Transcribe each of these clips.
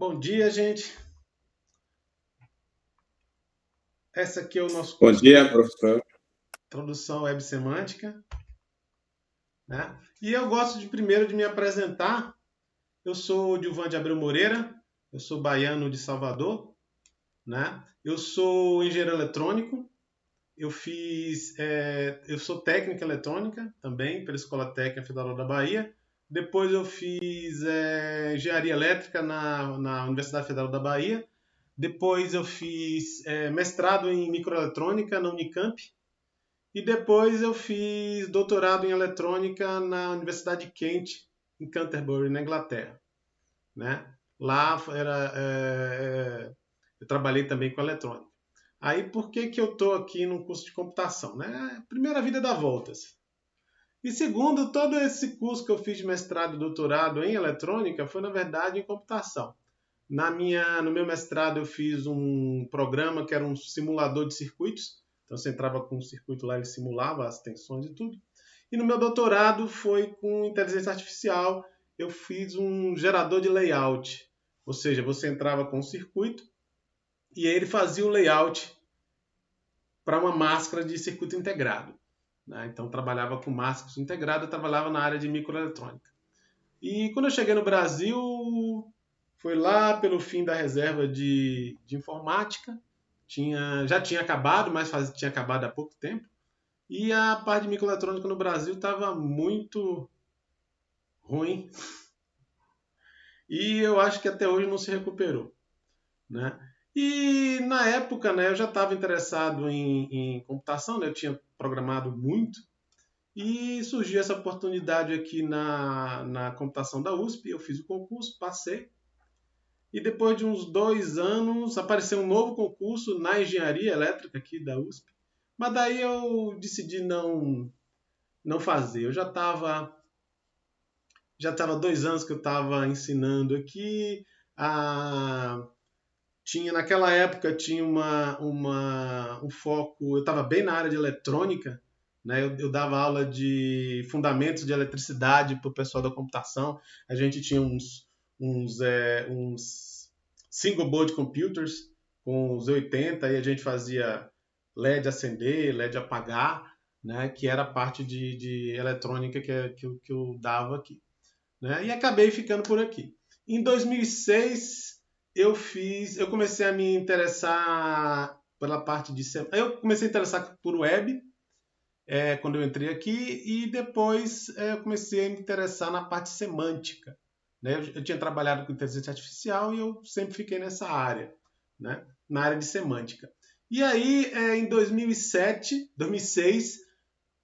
Bom dia, gente. Esse aqui é o nosso Bom curso de dia, professor. Introdução Web Semântica, né? E eu gosto primeiro de me apresentar. Eu sou Dilvan de Abreu Moreira, eu sou baiano de Salvador, né? Eu sou engenheiro eletrônico, eu sou técnica eletrônica também pela Escola Técnica Federal da Bahia. Depois eu fiz engenharia elétrica na Universidade Federal da Bahia. Depois eu fiz mestrado em microeletrônica na Unicamp. E depois eu fiz doutorado em eletrônica na Universidade de Kent, em Canterbury, na Inglaterra, né? Lá eu trabalhei também com eletrônica. Aí por que eu estou aqui no curso de computação, né? Primeiro, a vida dá voltas. E segundo, todo esse curso que eu fiz de mestrado e doutorado em eletrônica foi, na verdade, em computação. No meu mestrado eu fiz um programa que era um simulador de circuitos. Então você entrava com um circuito lá, ele simulava as tensões e tudo. E no meu doutorado foi com inteligência artificial. Eu fiz um gerador de layout. Ou seja, você entrava com um circuito e ele fazia o layout para uma máscara de circuito integrado, né? Então trabalhava com máscaras integradas, trabalhava na área de microeletrônica. E quando eu cheguei no Brasil, foi lá pelo fim da reserva de informática. Já tinha acabado, mas tinha acabado há pouco tempo. E a parte de microeletrônica no Brasil estava muito ruim. E eu acho que até hoje não se recuperou, né? E na época, né, eu já estava interessado em computação, né? Eu tinha programado muito. E surgiu essa oportunidade aqui na computação da USP. Eu fiz o concurso, passei. E depois de uns 2 anos, apareceu um novo concurso na engenharia elétrica aqui da USP. Mas daí eu decidi não fazer. Eu já estava 2 anos que eu estava ensinando aqui. Naquela época tinha um foco. Eu estava bem na área de eletrônica, né? Eu dava aula de fundamentos de eletricidade para o pessoal da computação. A gente tinha uns single board computers com os 80 e a gente fazia LED acender, LED apagar, né? Que era a parte de eletrônica que eu dava aqui, né? E acabei ficando por aqui. Em 2006 eu comecei a me interessar pela parte de eu comecei a interessar por web quando eu entrei aqui e depois eu comecei a me interessar na parte semântica, né? Eu tinha trabalhado com inteligência artificial e eu sempre fiquei nessa área, né? Na área de semântica. E aí em 2006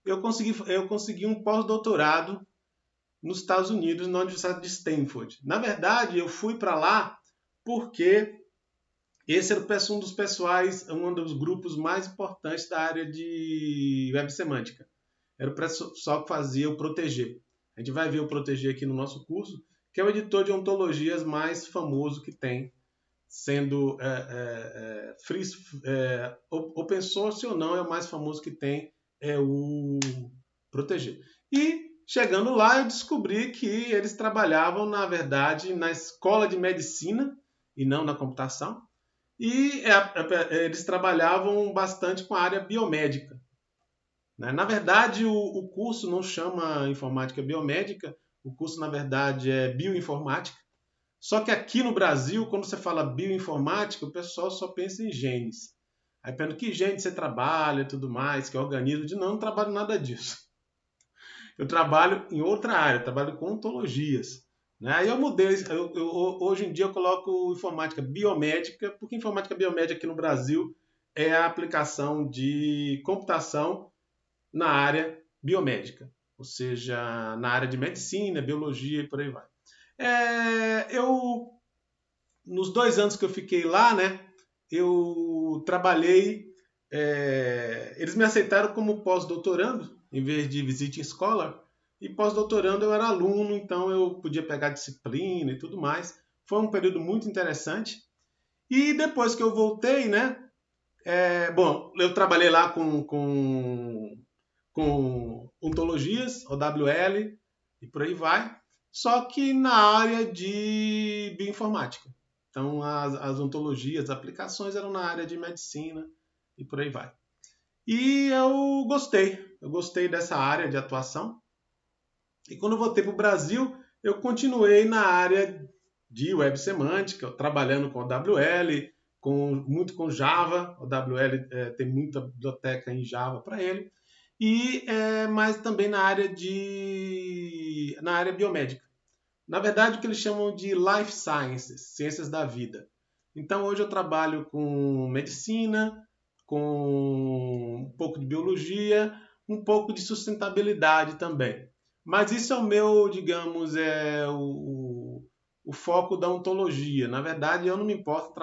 eu consegui um pós-doutorado nos Estados Unidos, na Universidade de Stanford. Na verdade, eu fui para lá porque esse era um dos pessoais, um dos grupos mais importantes da área de web semântica. Era o pessoal que fazia o Protégé. A gente vai ver o Protégé aqui no nosso curso, que é o editor de ontologias mais famoso que tem, sendo open source ou não, é o mais famoso que tem, é o Protégé. E chegando lá, eu descobri que eles trabalhavam, na verdade, na escola de medicina e não na computação. E eles trabalhavam bastante com a área biomédica, né? Na verdade, o curso não chama informática biomédica, o curso, na verdade, é bioinformática. Só que aqui no Brasil, quando você fala bioinformática, o pessoal só pensa em genes. Aí pergunta que gene você trabalha e tudo mais, que organismo. Não trabalho nada disso. Eu trabalho em outra área, eu trabalho com ontologias, né? Aí eu mudei, hoje em dia eu coloco informática biomédica, porque informática biomédica aqui no Brasil é a aplicação de computação na área biomédica, ou seja, na área de medicina, biologia e por aí vai. Nos 2 anos que eu fiquei lá, né, eu trabalhei. Eles me aceitaram como pós-doutorando, em vez de visiting scholar. E pós-doutorando eu era aluno, então eu podia pegar disciplina e tudo mais. Foi um período muito interessante. E depois que eu voltei, né? Bom, eu trabalhei lá com ontologias, OWL e por aí vai. Só que na área de bioinformática. Então, as ontologias, as aplicações eram na área de medicina e por aí vai. E eu gostei dessa área de atuação. E quando eu voltei para o Brasil, eu continuei na área de web semântica, trabalhando com OWL, muito com Java. O OWL tem muita biblioteca em Java para ele. Mas também na área biomédica. Na verdade, o que eles chamam de Life Sciences, ciências da vida. Então, hoje eu trabalho com medicina, com um pouco de biologia, um pouco de sustentabilidade também. Mas isso é o meu, digamos, o foco da ontologia. Na verdade, eu não me importo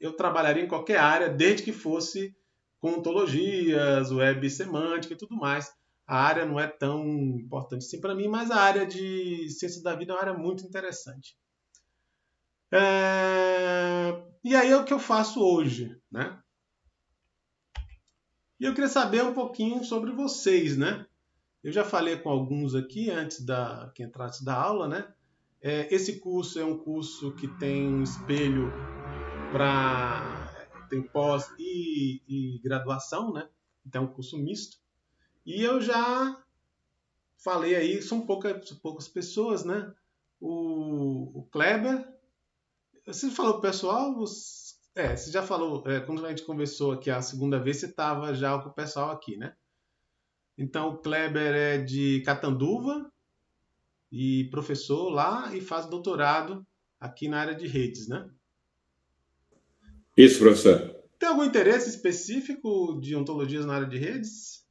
eu trabalharia em qualquer área, desde que fosse com ontologias, web semântica e tudo mais. A área não é tão importante assim para mim, mas a área de ciências da vida é uma área muito interessante. E aí é o que eu faço hoje, né? E eu queria saber um pouquinho sobre vocês, né? Eu já falei com alguns aqui que entrasse da aula, né? Esse curso é um curso que tem um espelho tem pós e graduação, né? Então é um curso misto. E eu já falei aí, são poucas pessoas, né? O Kleber, você falou pro pessoal, você já falou, quando a gente conversou aqui a segunda vez, você estava já com o pessoal aqui, né? Então o Kleber é de Catanduva e professor lá e faz doutorado aqui na área de redes, né? Isso, professor. Tem algum interesse específico de ontologias na área de redes?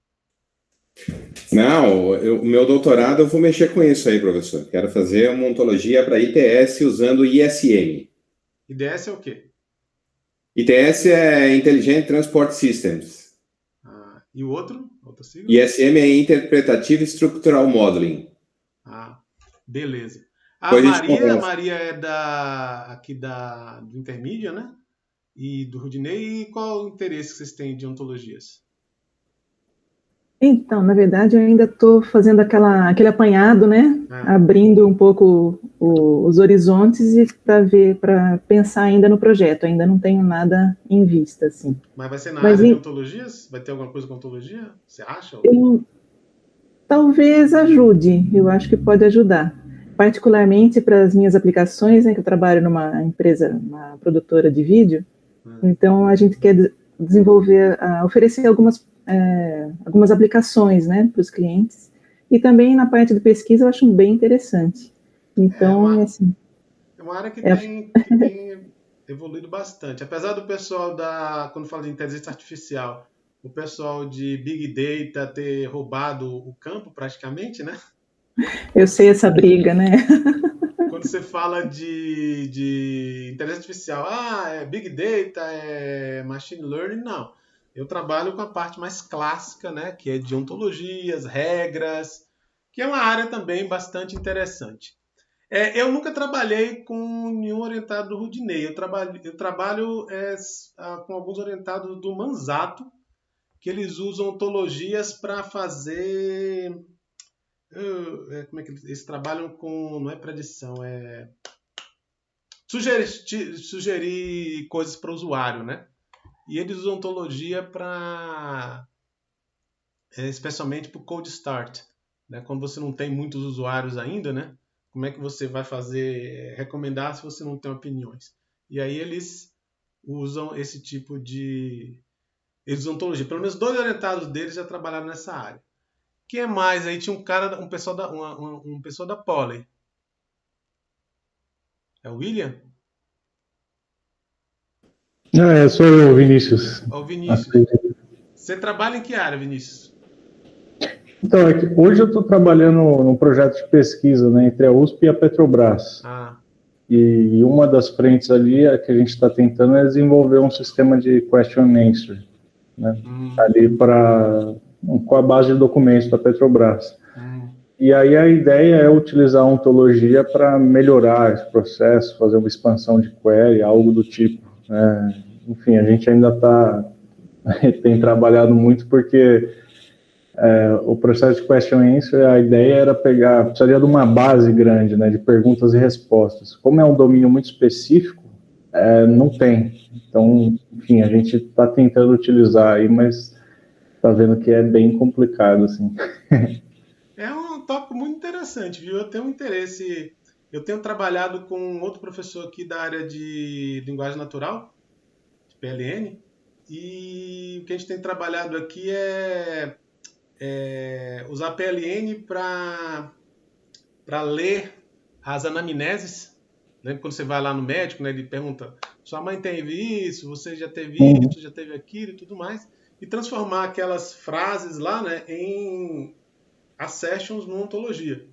Não, o meu doutorado eu vou mexer com isso aí, professor. Quero fazer uma ontologia para ITS usando ISM. IDS é o quê? ITS é Intelligent Transport Systems. E o outro? Outra sigla? ISM é Interpretative Structural Modeling. Beleza. A Depois a gente Maria conversa. é aqui do Intermídia, né? E do Rudinei. E qual o interesse que vocês têm de ontologias? Então, na verdade, eu ainda estou fazendo aquele apanhado, né? Abrindo um pouco os horizontes e para pensar ainda no projeto. Ainda não tenho nada em vista, assim. Mas vai ser na área de ontologias? Vai ter alguma coisa com ontologia? Você acha? Talvez ajude. Eu acho que pode ajudar. Particularmente para as minhas aplicações, né? Que eu trabalho numa empresa, uma produtora de vídeo. Então, a gente quer desenvolver, oferecer algumas aplicações, né, para os clientes. E também na parte de pesquisa eu acho bem interessante. Então, assim... É uma área que tem evoluído bastante. Apesar do pessoal quando fala de inteligência artificial, o pessoal de Big Data ter roubado o campo praticamente, né? Eu sei essa briga, né? Quando você fala de inteligência artificial, é Big Data, é Machine Learning, não. Eu trabalho com a parte mais clássica, né, que é de ontologias, regras, que é uma área também bastante interessante. Eu nunca trabalhei com nenhum orientado do Rudinei. Eu trabalho com alguns orientados do Manzato, que eles usam ontologias para fazer... como é que eles trabalham com... Não é predição, sugerir coisas para o usuário, né? E eles usam ontologia especialmente para o cold start, né? Quando você não tem muitos usuários ainda, né? Como é que você vai recomendar se você não tem opiniões? E aí eles usam esse tipo eles usam ontologia. Pelo menos 2 orientados deles já trabalharam nessa área. Quem mais? Aí tinha um pessoal da Poly. É o William? Sou eu, Vinícius. Ó, o Vinícius. Você trabalha em que área, Vinícius? Então, hoje eu estou trabalhando num projeto de pesquisa, né, entre a USP e a Petrobras. E uma das frentes ali que a gente está tentando é desenvolver um sistema de question and answer, né, ali com a base de documentos da Petrobras. E aí a ideia é utilizar a ontologia para melhorar esse processo, fazer uma expansão de query, algo do tipo. Enfim, a gente ainda tem trabalhado muito porque o processo de question answer, a ideia era precisaria de uma base grande, né, de perguntas e respostas. Como é um domínio muito específico, não tem. Então, enfim, a gente está tentando utilizar aí, mas está vendo que é bem complicado, assim. É um tópico muito interessante, viu? Eu tenho um interesse. Eu tenho trabalhado com outro professor aqui da área de linguagem natural, de PLN, e o que a gente tem trabalhado aqui é usar PLN para ler as anamneses. Né? Quando você vai lá no médico, né, ele pergunta: sua mãe teve isso, você já teve isso, já teve aquilo e tudo mais, e transformar aquelas frases lá, né, em assertions no ontologia.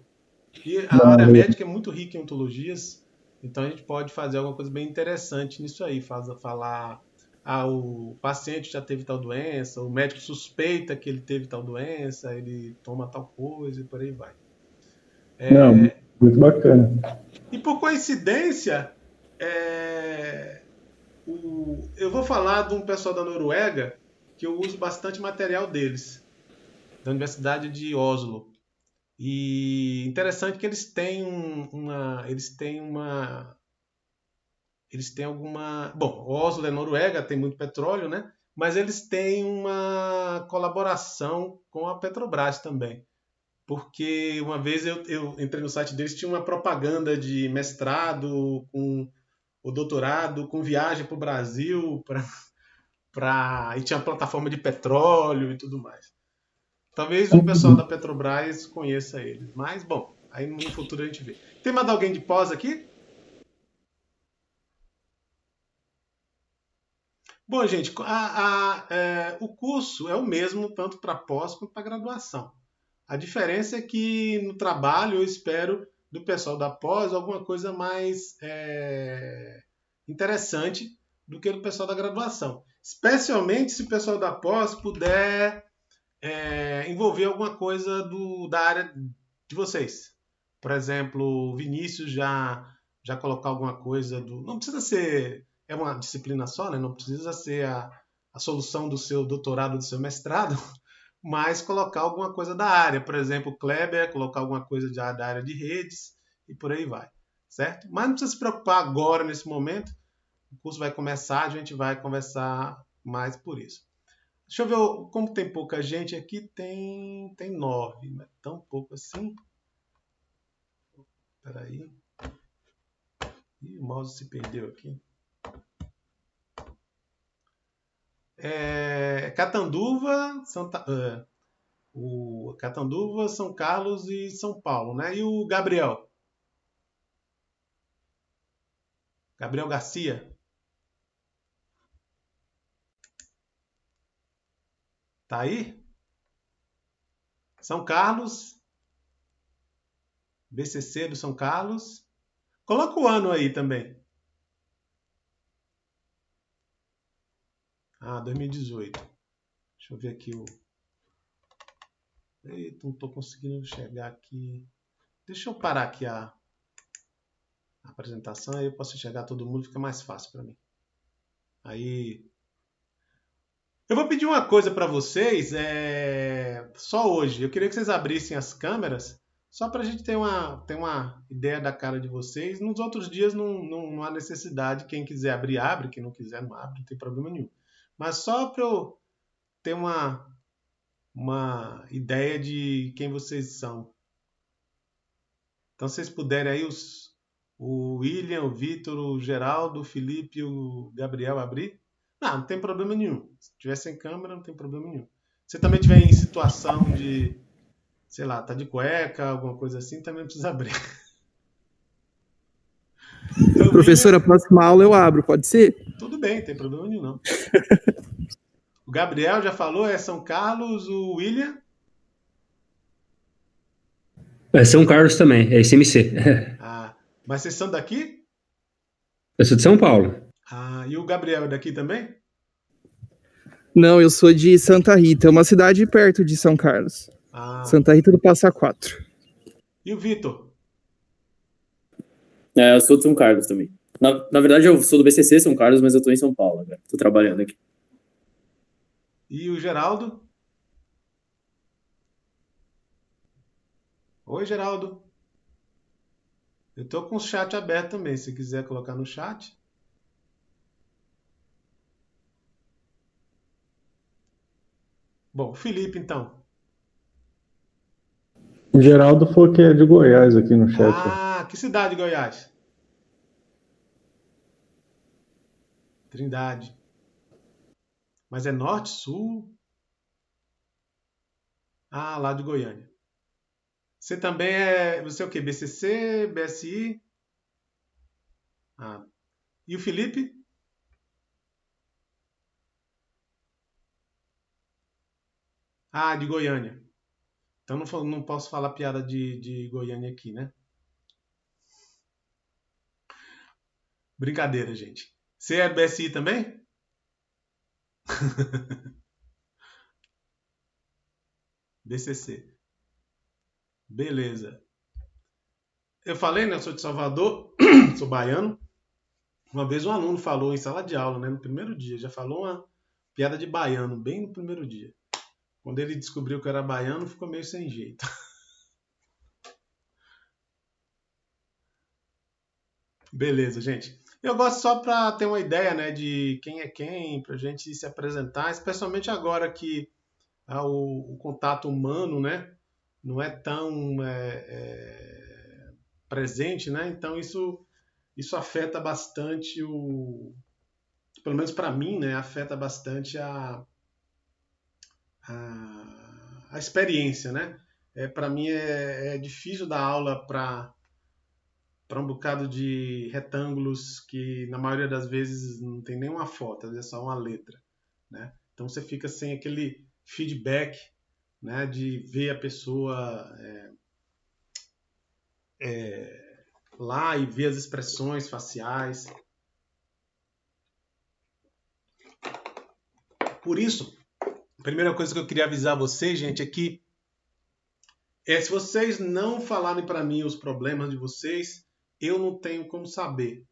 E a área médica é muito rica em ontologias, então a gente pode fazer alguma coisa bem interessante nisso aí, falar o paciente já teve tal doença, o médico suspeita que ele teve tal doença, ele toma tal coisa e por aí vai. Não, muito bacana. E por coincidência, eu vou falar de um pessoal da Noruega que eu uso bastante material deles, da Universidade de Oslo. E interessante que eles têm alguma... Bom, Oslo é Noruega, tem muito petróleo, né? Mas eles têm uma colaboração com a Petrobras também. Porque uma vez eu entrei no site deles, tinha uma propaganda de mestrado com o doutorado, com viagem para o Brasil, e tinha plataforma de petróleo e tudo mais. Talvez o pessoal da Petrobras conheça eles. Mas, bom, aí no futuro a gente vê. Tem mais alguém de pós aqui? Bom, gente, o curso é o mesmo tanto para pós quanto para graduação. A diferença é que no trabalho eu espero do pessoal da pós alguma coisa mais interessante do que do pessoal da graduação. Especialmente se o pessoal da pós puder envolver alguma coisa da área de vocês. Por exemplo, o Vinícius já colocar alguma coisa do... Não precisa ser... É uma disciplina só, né? Não precisa ser a solução do seu doutorado, do seu mestrado, mas colocar alguma coisa da área. Por exemplo, o Kleber, colocar alguma coisa da área de redes e por aí vai. Certo? Mas não precisa se preocupar agora, nesse momento. O curso vai começar, a gente vai conversar mais por isso. Deixa eu ver, como tem pouca gente aqui, tem 9, não é tão pouco assim. Espera aí. Ih, o mouse se perdeu aqui. Catanduva, Catanduva, São Carlos e São Paulo, né? E o Gabriel? Gabriel Garcia? Tá aí? São Carlos? BCC do São Carlos? Coloca o ano aí também. 2018. Deixa eu ver aqui Eita, não estou conseguindo chegar aqui. Deixa eu parar aqui a apresentação, aí eu posso enxergar todo mundo, fica mais fácil para mim. Aí... Eu vou pedir uma coisa para vocês, só hoje. Eu queria que vocês abrissem as câmeras, só para a gente ter uma ideia da cara de vocês. Nos outros dias não há necessidade. Quem quiser abrir, abre. Quem não quiser, não abre. Não tem problema nenhum. Mas só para eu ter uma ideia de quem vocês são. Então, se vocês puderem aí, o William, o Vitor, o Geraldo, o Felipe e o Gabriel abrir. Não tem problema nenhum. Se tiver sem câmera, não tem problema nenhum. Se você também estiver em situação de, sei lá, tá de cueca, alguma coisa assim, também não precisa abrir. Então, professor, a próxima aula eu abro, pode ser? Tudo bem, não tem problema nenhum, não. O Gabriel já falou, São Carlos, o William? São Carlos também, é ICMC. Mas vocês são daqui? Eu sou de São Paulo. E o Gabriel é daqui também? Não, eu sou de Santa Rita, é uma cidade perto de São Carlos. Santa Rita do Passa Quatro. E o Vitor? Eu sou de São Carlos também. Na verdade, eu sou do BCC São Carlos, mas eu tô em São Paulo agora. Tô trabalhando aqui. E o Geraldo? Oi, Geraldo. Eu tô com o chat aberto também, se quiser colocar no chat. Bom, Felipe, então. O Geraldo falou que é de Goiás aqui no chat. Ah, que cidade de Goiás? Trindade. Mas é norte, sul? Ah, lá de Goiânia. Você também é. Você é o quê? BCC, BSI? Ah. E o Felipe? Ah, de Goiânia. Então não posso falar piada de Goiânia aqui, né? Brincadeira, gente. Você é BSI também? BCC. Beleza. Eu falei, né? Eu sou de Salvador, sou baiano. Uma vez um aluno falou em sala de aula, né? No primeiro dia. Já falou uma piada de baiano, bem no primeiro dia. Quando ele descobriu que eu era baiano, ficou meio sem jeito. Beleza, gente. Eu gosto só para ter uma ideia, né, de quem é quem, para a gente se apresentar, especialmente agora que o contato humano, né, não é tão presente, né? Então isso afeta bastante pelo menos para mim, né, afeta bastante a experiência, né? Para mim é difícil dar aula para um bocado de retângulos que na maioria das vezes não tem nenhuma foto, às vezes é só uma letra, né? Então você fica sem aquele feedback, né, de ver a pessoa lá e ver as expressões faciais. Por isso, a primeira coisa que eu queria avisar vocês, gente, é que se vocês não falarem para mim os problemas de vocês, eu não tenho como saber.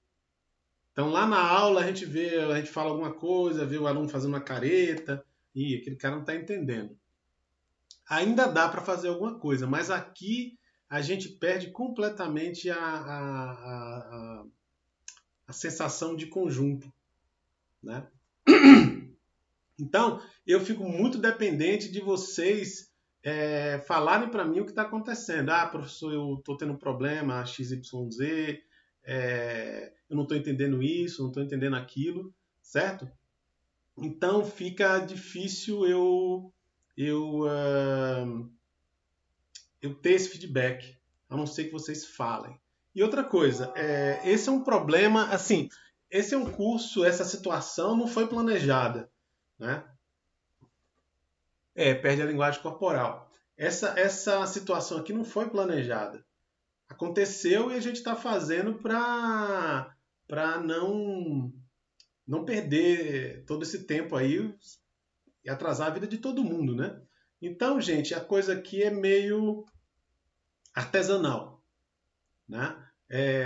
Então lá na aula a gente fala alguma coisa, vê o aluno fazendo uma careta, e aquele cara não está entendendo. Ainda dá para fazer alguma coisa, mas aqui a gente perde completamente a sensação de conjunto, né? Então eu fico muito dependente de vocês falarem para mim o que está acontecendo. Ah, professor, eu estou tendo um problema, XYZ, eu não estou entendendo isso, não estou entendendo aquilo, certo? Então fica difícil eu ter esse feedback, a não ser que vocês falem. E outra coisa, esse é um problema, assim, esse é um curso, essa situação não foi planejada, né? Perde a linguagem corporal. Essa situação aqui não foi planejada. Aconteceu e a gente está fazendo para não perder todo esse tempo aí e atrasar a vida de todo mundo, né? Então, gente, a coisa aqui é meio artesanal, né?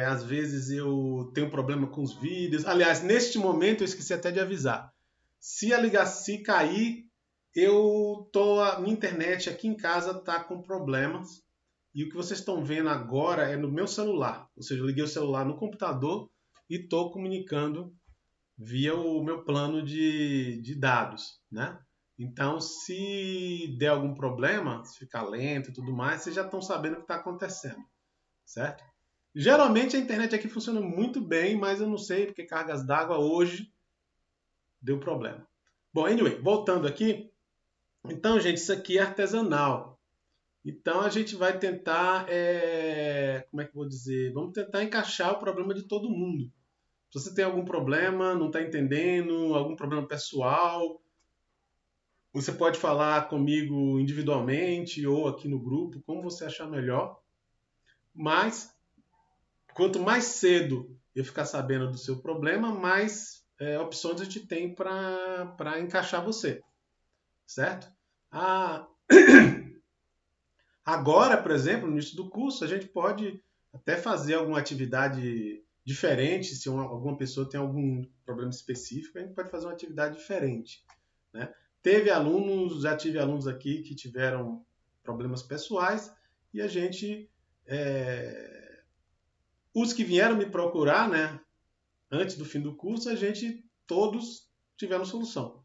Às vezes eu tenho problema com os vídeos. Aliás, neste momento eu esqueci até de avisar. Se a ligação cair, a minha internet aqui em casa está com problemas. E o que vocês estão vendo agora é no meu celular. Ou seja, eu liguei o celular no computador e estou comunicando via o meu plano de dados, né? Então, se der algum problema, se ficar lento e tudo mais, vocês já estão sabendo o que está acontecendo, certo? Geralmente a internet aqui funciona muito bem, mas eu não sei porque cargas d'água hoje deu problema. Bom, anyway, voltando aqui. Então, gente, isso aqui é artesanal. Então a gente vai tentar, como é que eu vou dizer? Vamos tentar encaixar o problema de todo mundo. Se você tem algum problema, não está entendendo, algum problema pessoal, você pode falar comigo individualmente ou aqui no grupo, como você achar melhor. Mas, quanto mais cedo eu ficar sabendo do seu problema, mais opções a gente tem para encaixar você. Certo? Agora, por exemplo, no início do curso, a gente pode até fazer alguma atividade diferente. Se alguma pessoa tem algum problema específico, a gente pode fazer uma atividade diferente, né? Já tive alunos aqui que tiveram problemas pessoais e a gente os que vieram me procurar, né, antes do fim do curso, todos tiveram solução,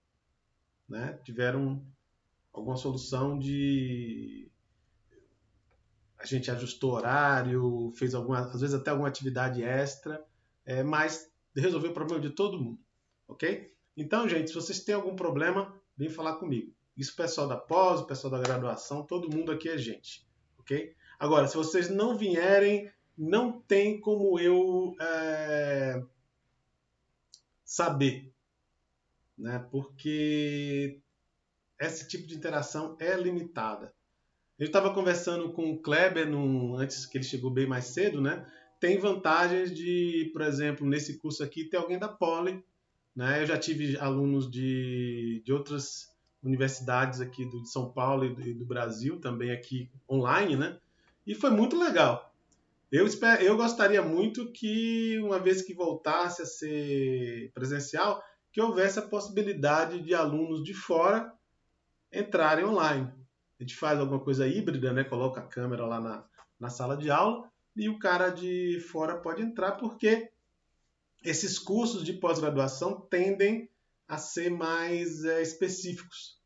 né? Tiveram alguma solução a gente ajustou horário, fez às vezes até alguma atividade extra, mas resolveu o problema de todo mundo, ok? Então, gente, se vocês têm algum problema, vem falar comigo. Isso o pessoal da pós, o pessoal da graduação, todo mundo aqui é gente, ok? Agora, se vocês não vierem, não tem como eu saber, né? Porque esse tipo de interação é limitada. Eu estava conversando com o Kleber antes que ele chegou bem mais cedo, né? Tem vantagens de, por exemplo, nesse curso aqui ter alguém da Poli, né? Eu já tive alunos de outras universidades aqui de São Paulo e do Brasil, também aqui online, né? E foi muito legal. Eu gostaria muito que, uma vez que voltasse a ser presencial, que houvesse a possibilidade de alunos de fora entrarem online. A gente faz alguma coisa híbrida, né? Coloca a câmera lá na sala de aula e o cara de fora pode entrar, porque esses cursos de pós-graduação tendem a ser mais específicos,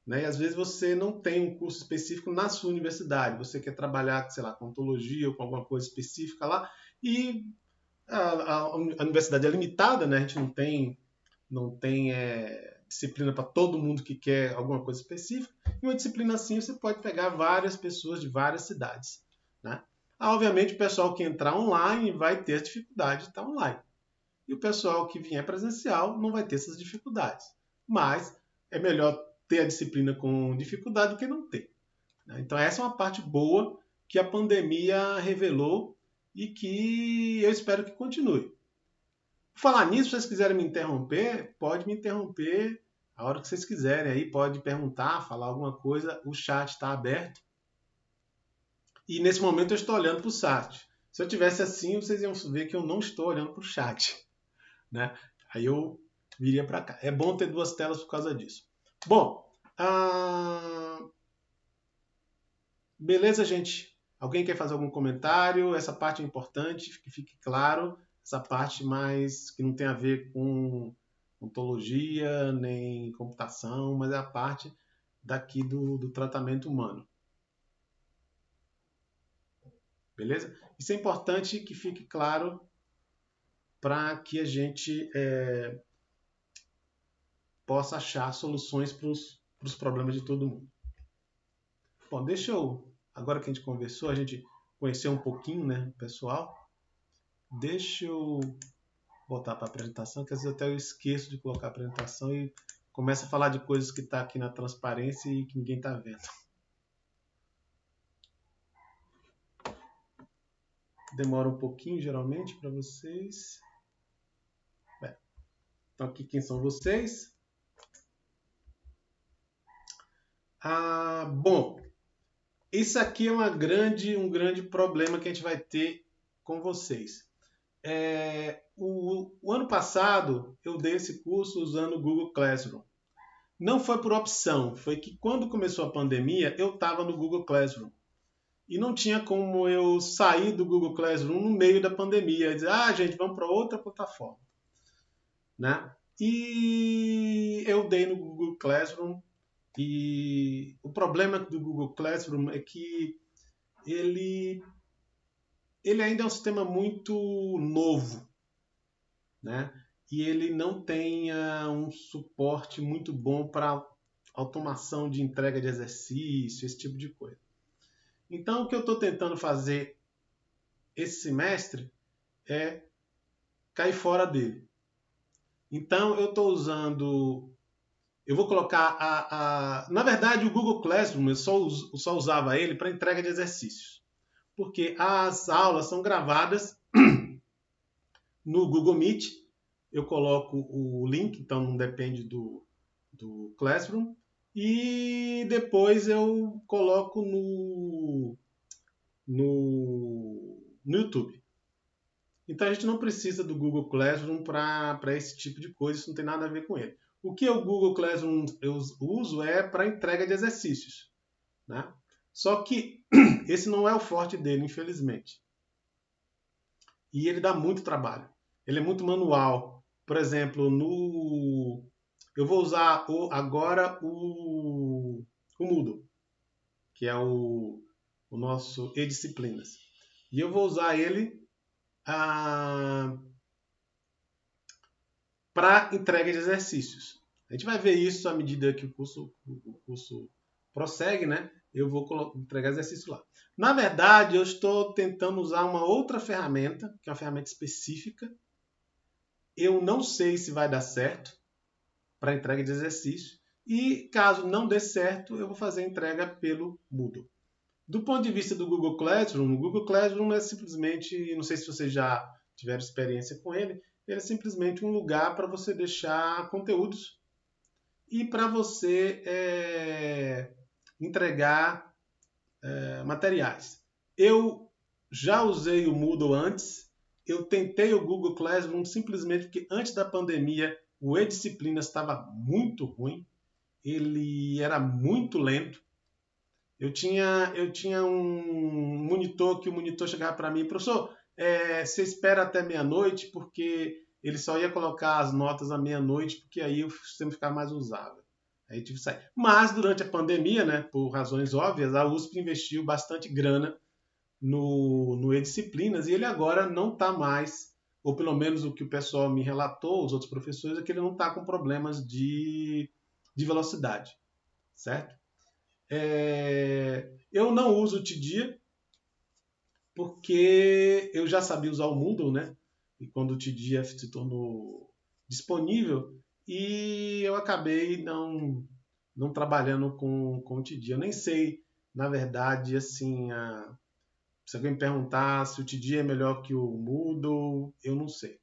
né? E às vezes você não tem um curso específico na sua universidade, você quer trabalhar, sei lá, com ontologia ou com alguma coisa específica lá, e a universidade é limitada, né? A gente não tem disciplina para todo mundo que quer alguma coisa específica. E uma disciplina assim você pode pegar várias pessoas de várias cidades, né? Obviamente o pessoal que entrar online vai ter dificuldade de estar online. E o pessoal que vier presencial não vai ter essas dificuldades. Mas é melhor ter a disciplina com dificuldade do que não ter, né? Então essa é uma parte boa que a pandemia revelou e que eu espero que continue. Por falar nisso, se vocês quiserem me interromper, pode me interromper a hora que vocês quiserem. Aí pode perguntar, falar alguma coisa, o chat está aberto. E nesse momento eu estou olhando para o chat. Se eu tivesse assim, vocês iam ver que eu não estou olhando para o chat, né? Aí eu viria para cá. É bom ter duas telas por causa disso. Bom, beleza, gente? Alguém quer fazer algum comentário? Essa parte é importante, que fique claro. Essa parte mais que não tem a ver com ontologia, nem computação, mas é a parte daqui do tratamento humano. Beleza? Isso é importante que fique claro para que a gente possa achar soluções para os problemas de todo mundo. Bom, agora que a gente conversou, a gente conheceu um pouquinho, né, pessoal. Deixa eu voltar para a apresentação, que às vezes até eu esqueço de colocar a apresentação e começo a falar de coisas que está aqui na transparência e que ninguém está vendo. Demora um pouquinho, geralmente, para vocês. Então, aqui quem são vocês? Bom, isso aqui é um grande problema que a gente vai ter com vocês. O ano passado eu dei esse curso usando o Google Classroom. Não foi por opção, foi que quando começou a pandemia eu estava no Google Classroom. E não tinha como eu sair do Google Classroom no meio da pandemia. Dizer, gente, vamos para outra plataforma, né? E eu dei no Google Classroom. E o problema do Google Classroom é que ele ainda é um sistema muito novo, né? E ele não tem um suporte muito bom para automação de entrega de exercício, esse tipo de coisa. Então, o que eu estou tentando fazer esse semestre é cair fora dele. Então, eu estou usando... Eu vou colocar Na verdade, o Google Classroom, eu só usava ele para entrega de exercícios. Porque as aulas são gravadas no Google Meet. Eu coloco o link, então não depende do Classroom. E depois eu coloco no YouTube. Então a gente não precisa do Google Classroom para esse tipo de coisa, isso não tem nada a ver com ele. O que o Google Classroom eu uso é para entrega de exercícios, né? Só que esse não é o forte dele, infelizmente. E ele dá muito trabalho. Ele é muito manual. Por exemplo, eu vou usar agora o Moodle, que é o nosso e-disciplinas. E eu vou usar ele para entrega de exercícios. A gente vai ver isso à medida que o curso prossegue, né? Eu vou entregar exercício lá. Na verdade, eu estou tentando usar uma outra ferramenta, que é uma ferramenta específica. Eu não sei se vai dar certo para entrega de exercício. E caso não dê certo, eu vou fazer a entrega pelo Moodle. Do ponto de vista do Google Classroom, o Google Classroom é simplesmente, não sei se vocês já tiveram experiência com ele, ele é simplesmente um lugar para você deixar conteúdos e para você entregar materiais. Eu já usei o Moodle antes, eu tentei o Google Classroom simplesmente porque antes da pandemia o e-disciplinas estava muito ruim, ele era muito lento. Eu tinha um monitor que o monitor chegava para mim, professor, você espera até meia-noite porque ele só ia colocar as notas à meia-noite porque aí o sistema ficava mais usável. Aí tive que sair. Mas durante a pandemia, né, por razões óbvias, a USP investiu bastante grana no e-disciplinas e ele agora não está mais, ou pelo menos o que o pessoal me relatou, os outros professores, é que ele não está com problemas de velocidade, certo? Eu não uso o Tidia porque eu já sabia usar o Moodle, né? E quando o Tidia se tornou disponível, e eu acabei não trabalhando com o Tidia. Eu nem sei, na verdade, assim, se alguém me perguntar se o Tidia é melhor que o Moodle, eu não sei,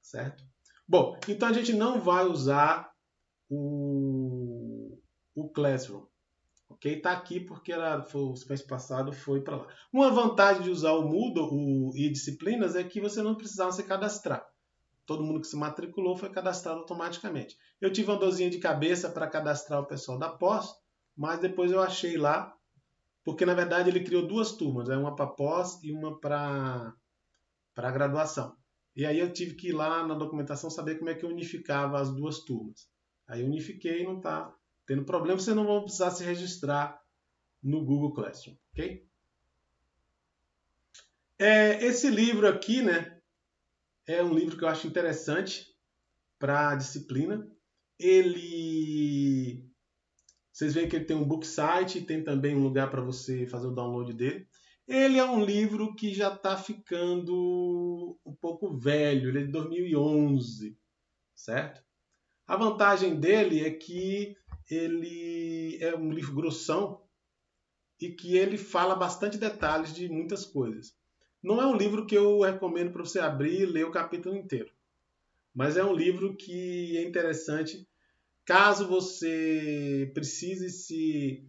certo? Bom, então a gente não vai usar o Classroom. Ok? Está aqui porque o semestre passado foi para lá. Uma vantagem de usar o Moodle, o e-disciplinas, é que você não precisava se cadastrar. Todo mundo que se matriculou foi cadastrado automaticamente. Eu tive uma dorzinha de cabeça para cadastrar o pessoal da pós, mas depois eu achei lá, porque na verdade ele criou duas turmas, uma para pós e uma para graduação. E aí eu tive que ir lá na documentação saber como é que eu unificava as duas turmas. Aí eu unifiquei e não está tendo problema, vocês não vão precisar se registrar no Google Classroom, ok? Esse livro aqui, né, é um livro que eu acho interessante para a disciplina. Vocês veem que ele tem um book site e tem também um lugar para você fazer o download dele. Ele é um livro que já está ficando um pouco velho, ele é de 2011, certo? A vantagem dele é que ele é um livro grossão e que ele fala bastante detalhes de muitas coisas. Não é um livro que eu recomendo para você abrir e ler o capítulo inteiro, mas é um livro que é interessante caso você precise se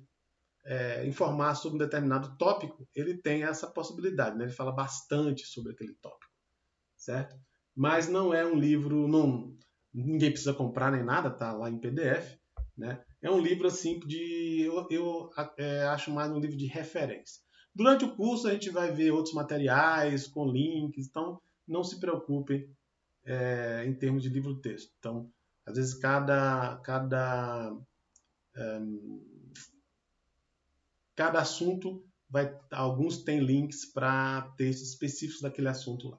informar sobre um determinado tópico, ele tem essa possibilidade, né? Ele fala bastante sobre aquele tópico, certo? Mas não é um livro, ninguém precisa comprar nem nada, tá lá em PDF, né? É um livro assim eu acho mais um livro de referência. Durante o curso a gente vai ver outros materiais com links, então não se preocupem em termos de livro-texto. Então, às vezes cada assunto alguns têm links para textos específicos daquele assunto lá.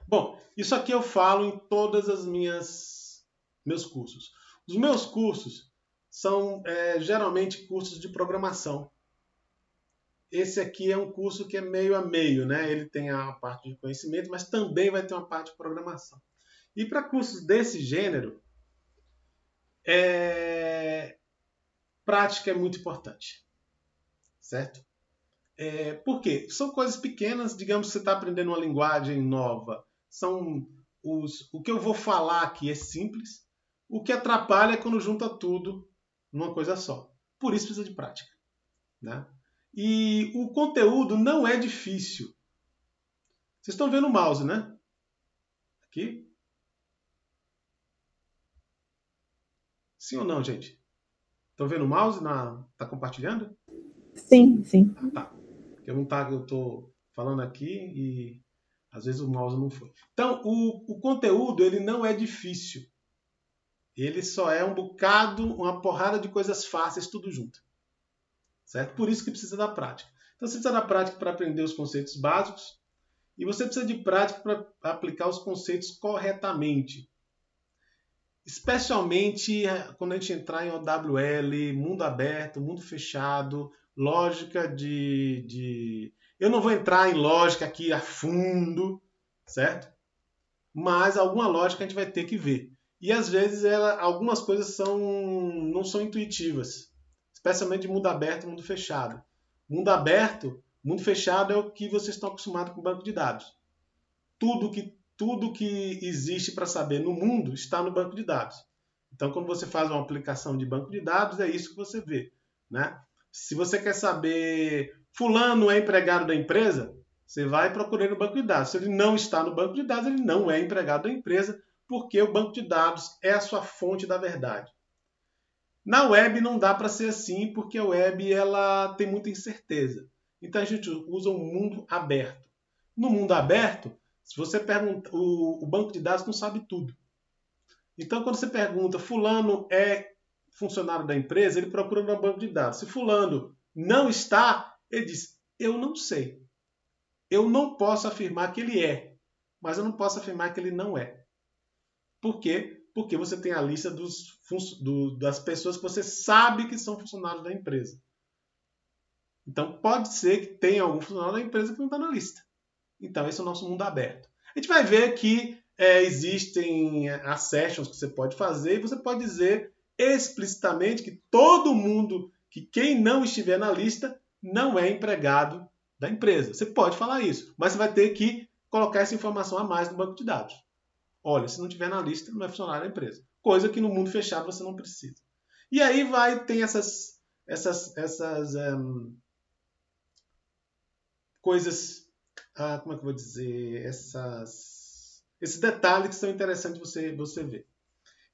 Bom, isso aqui eu falo em todas as meus cursos. Os meus cursos são geralmente cursos de programação. Esse aqui é um curso que é meio a meio, né? Ele tem a parte de conhecimento, mas também vai ter uma parte de programação. E para cursos desse gênero, prática é muito importante, certo? Por quê? São coisas pequenas, digamos que você está aprendendo uma linguagem nova. O que eu vou falar aqui é simples. O que atrapalha é quando junta tudo numa coisa só. Por isso precisa de prática, né? E o conteúdo não é difícil. Vocês estão vendo o mouse, né? Aqui. Sim ou não, gente? Estão vendo o mouse? Tá compartilhando? Sim, sim. Tá. Eu tô falando aqui e às vezes o mouse não foi. Então, o conteúdo, ele não é difícil. Ele só é um bocado, uma porrada de coisas fáceis, tudo junto. Certo? Por isso que precisa da prática. Então, você precisa da prática para aprender os conceitos básicos e você precisa de prática para aplicar os conceitos corretamente. Especialmente quando a gente entrar em OWL, mundo aberto, mundo fechado, lógica de... Eu não vou entrar em lógica aqui a fundo, certo? Mas alguma lógica a gente vai ter que ver. E às vezes algumas coisas não são intuitivas, especialmente de mundo aberto e mundo fechado. Mundo aberto, mundo fechado é o que vocês estão acostumados com o banco de dados. Tudo que existe para saber no mundo está no banco de dados. Então, quando você faz uma aplicação de banco de dados, é isso que você vê, né? Se você quer saber fulano é empregado da empresa, você vai procurar no banco de dados. Se ele não está no banco de dados, ele não é empregado da empresa, porque o banco de dados é a sua fonte da verdade. Na web não dá para ser assim, porque a web ela tem muita incerteza. Então a gente usa um mundo aberto. No mundo aberto, se você pergunta, o banco de dados não sabe tudo. Então, quando você pergunta, fulano é funcionário da empresa, ele procura no banco de dados. Se fulano não está, ele diz, eu não sei. Eu não posso afirmar que ele é, mas eu não posso afirmar que ele não é. Por quê? Porque você tem a lista das pessoas que você sabe que são funcionários da empresa. Então, pode ser que tenha algum funcionário da empresa que não está na lista. Então, esse é o nosso mundo aberto. A gente vai ver que existem as sessions que você pode fazer e você pode dizer explicitamente que todo mundo, que quem não estiver na lista, não é empregado da empresa. Você pode falar isso, mas você vai ter que colocar essa informação a mais no banco de dados. Olha, se não estiver na lista, não é funcionário da empresa. Coisa que no mundo fechado você não precisa. E aí tem essas coisas, como é que eu vou dizer, esses detalhes que são interessantes você ver.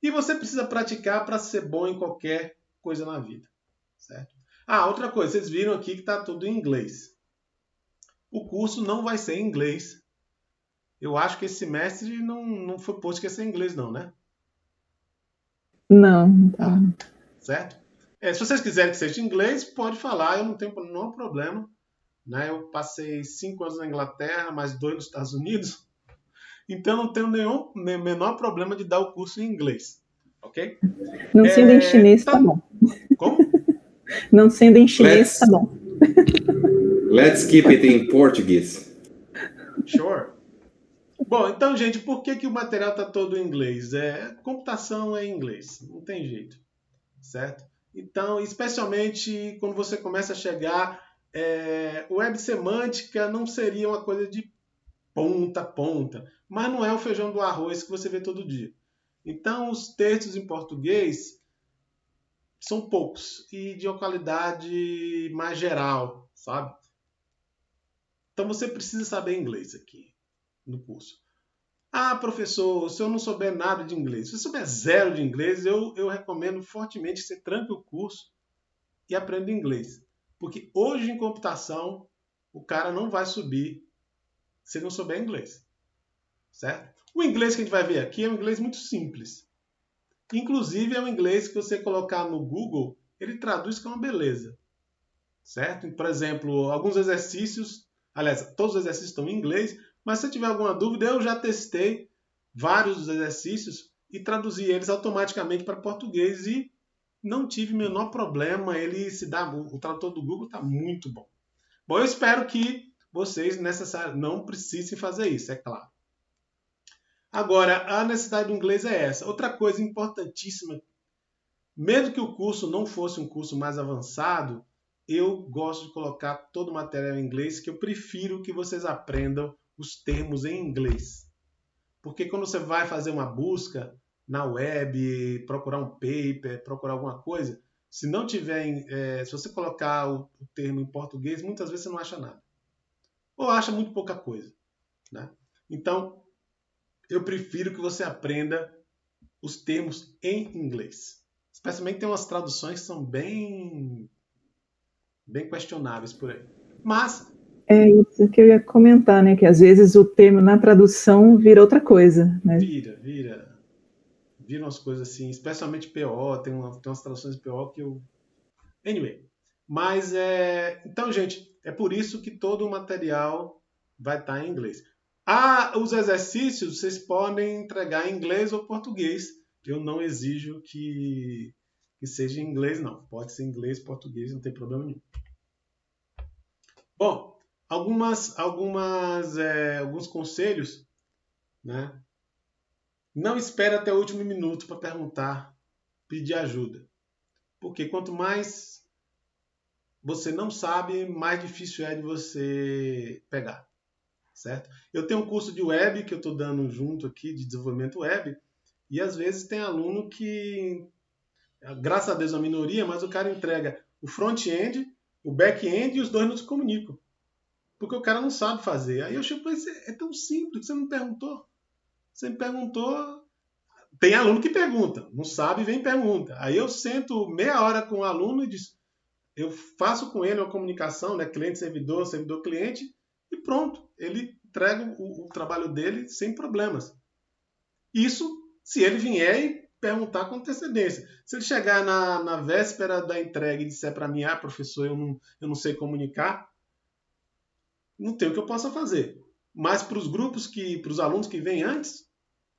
E você precisa praticar para ser bom em qualquer coisa na vida, certo? Outra coisa, vocês viram aqui que está tudo em inglês. O curso não vai ser em inglês. Eu acho que esse semestre não foi posto que ia ser em inglês não, né? Não. Certo? Se vocês quiserem que seja em inglês, pode falar, eu não tenho nenhum problema. Né? Eu passei 5 anos na Inglaterra, mais 2 nos Estados Unidos. Então não tenho menor problema de dar o curso em inglês. Ok? Não sendo em chinês, tá bom. Como? Não sendo em chinês, tá bom. Let's keep it in Portuguese. Sure. Bom, então, gente, por que o material está todo em inglês? Computação é em inglês, não tem jeito, certo? Então, especialmente quando você começa a chegar, web semântica não seria uma coisa de ponta a ponta, mas não é o feijão do arroz que você vê todo dia. Então, os textos em português são poucos e de uma qualidade mais geral, sabe? Então, você precisa saber inglês aqui no curso. Professor, se eu não souber nada de inglês, se eu souber zero de inglês, eu recomendo fortemente que você tranque o curso e aprenda inglês. Porque hoje em computação, o cara não vai subir se não souber inglês. Certo? O inglês que a gente vai ver aqui é um inglês muito simples. Inclusive, é um inglês que você colocar no Google, ele traduz que é uma beleza. Certo? Por exemplo, alguns exercícios, aliás, todos os exercícios estão em inglês, mas se tiver alguma dúvida, eu já testei vários dos exercícios e traduzi eles automaticamente para português e não tive o menor problema. O tradutor do Google está muito bom. Bom, eu espero que vocês não precisem fazer isso, é claro. Agora, a necessidade do inglês é essa. Outra coisa importantíssima, mesmo que o curso não fosse um curso mais avançado, eu gosto de colocar todo o material em inglês, que eu prefiro que vocês aprendam os termos em inglês. Porque quando você vai fazer uma busca na web, procurar um paper, procurar alguma coisa, se não tiver, se você colocar o termo em português, muitas vezes você não acha nada. Ou acha muito pouca coisa. Né? Então, eu prefiro que você aprenda os termos em inglês. Especialmente tem umas traduções que são bem bem questionáveis por aí. Mas... É isso que eu ia comentar, né? Que às vezes o termo na tradução vira outra coisa, né? Viram umas coisas assim, especialmente PO, tem umas traduções de PO que eu... Anyway, mas então, gente, é por isso que todo o material vai estar em inglês. Os exercícios vocês podem entregar em inglês ou português. Eu não exijo que seja em inglês, não. Pode ser inglês, português, não tem problema nenhum. Bom, alguns conselhos, né? Não espere até o último minuto para perguntar, pedir ajuda. Porque quanto mais você não sabe, mais difícil é de você pegar. Certo? Eu tenho um curso de web que eu estou dando junto aqui, de desenvolvimento web, e às vezes tem aluno que, graças a Deus, é uma minoria, mas o cara entrega o front-end, o back-end e os dois não se comunicam. Porque o cara não sabe fazer. Aí eu chego, é tão simples, você não perguntou. Você me perguntou. Tem aluno que pergunta, não sabe, vem e pergunta. Aí eu sento meia hora com o aluno e eu faço com ele uma comunicação, né, cliente-servidor, servidor-cliente, e pronto, ele entrega o trabalho dele sem problemas. Isso se ele vier e perguntar com antecedência. Se ele chegar na véspera da entrega e disser para mim, professor, eu não sei comunicar, não tem o que eu possa fazer. Mas para os grupos, para os alunos que vêm antes,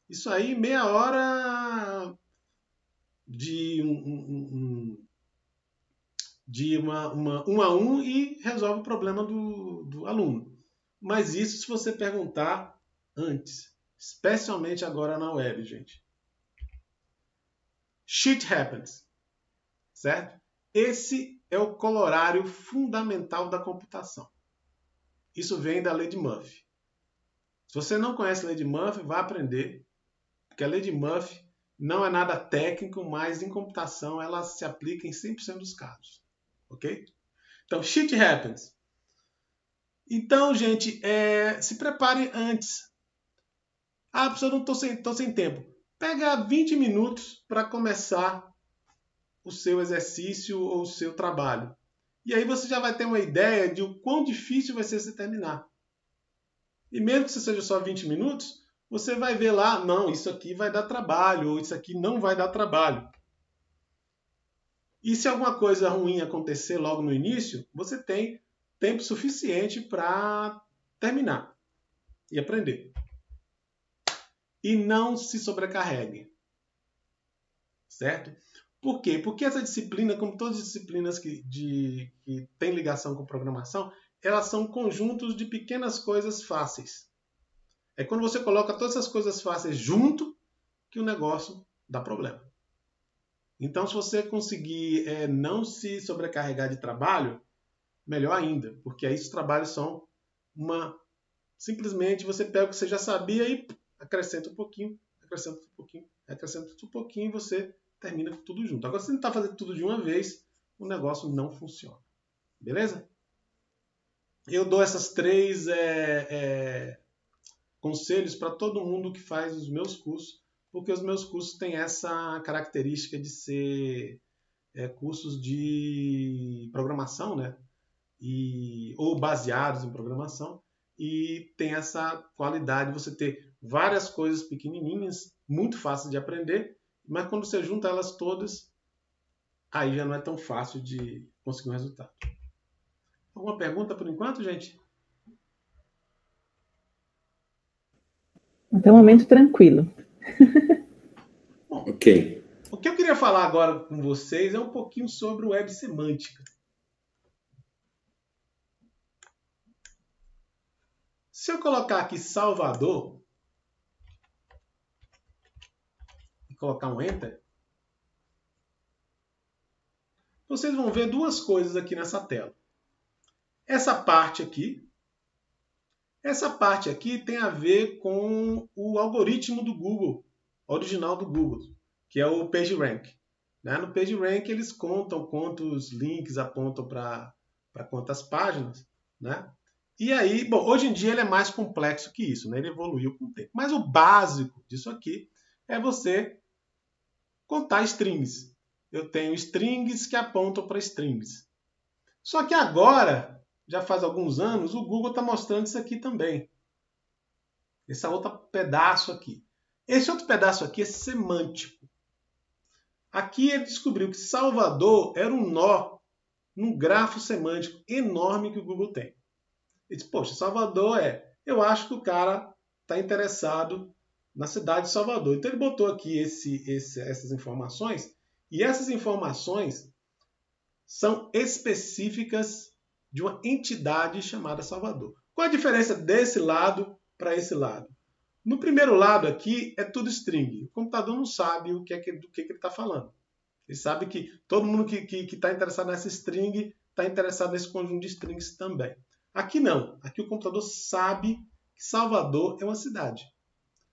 isso aí, meia hora de um a um e resolve o problema do aluno. Mas isso se você perguntar antes, especialmente agora na web, gente. Shit happens, certo? Esse é o colorário fundamental da computação. Isso vem da lei de Murphy. Se você não conhece a lei de Murphy, vá aprender, porque a lei de Murphy não é nada técnico, mas em computação ela se aplica em 100% dos casos. Ok? Então, shit happens. Então, gente, se prepare antes. Professor, não estou sem tempo. Pega 20 minutos para começar o seu exercício ou o seu trabalho. E aí você já vai ter uma ideia de o quão difícil vai ser você terminar. E mesmo que seja só 20 minutos, você vai ver lá, não, isso aqui vai dar trabalho, ou isso aqui não vai dar trabalho. E se alguma coisa ruim acontecer logo no início, você tem tempo suficiente para terminar e aprender. E não se sobrecarregue. Certo? Por quê? Porque essa disciplina, como todas as disciplinas que têm ligação com programação, elas são conjuntos de pequenas coisas fáceis. É quando você coloca todas essas coisas fáceis junto que o negócio dá problema. Então, se você conseguir não se sobrecarregar de trabalho, melhor ainda, porque aí os trabalhos são simplesmente você pega o que você já sabia e acrescenta um pouquinho, acrescenta um pouquinho, acrescenta um pouquinho e você termina tudo junto. Agora, se você tentar fazer tudo de uma vez, o negócio não funciona. Beleza? Eu dou essas 3 conselhos para todo mundo que faz os meus cursos, porque os meus cursos têm essa característica de ser cursos de programação, né? Ou baseados em programação, e tem essa qualidade de você ter várias coisas pequenininhas, muito fáceis de aprender, mas quando você junta elas todas, aí já não é tão fácil de conseguir um resultado. Alguma pergunta por enquanto, gente? Até o momento tranquilo. Bom, ok. O que eu queria falar agora com vocês é um pouquinho sobre web semântica. Se eu colocar aqui Salvador e colocar um Enter, vocês vão ver 2 coisas aqui nessa tela. Essa parte aqui tem a ver com o algoritmo do Google, original do Google, que é o PageRank. No PageRank eles contam quantos links apontam para quantas páginas, né? E aí, bom, hoje em dia ele é mais complexo que isso, né? Ele evoluiu com o tempo. Mas o básico disso aqui é você contar strings. Eu tenho strings que apontam para strings. Só que agora, já faz alguns anos, o Google está mostrando isso aqui também. Esse outro pedaço aqui. Esse outro pedaço aqui é semântico. Aqui ele descobriu que Salvador era um nó num grafo semântico enorme que o Google tem. Ele disse, poxa, Salvador eu acho que o cara está interessado na cidade de Salvador. Então ele botou aqui essas informações, e essas informações são específicas de uma entidade chamada Salvador. Qual a diferença desse lado para esse lado? No primeiro lado aqui é tudo string. O computador não sabe do que ele está falando. Ele sabe que todo mundo que está interessado nessa string está interessado nesse conjunto de strings também. Aqui não. Aqui o computador sabe que Salvador é uma cidade.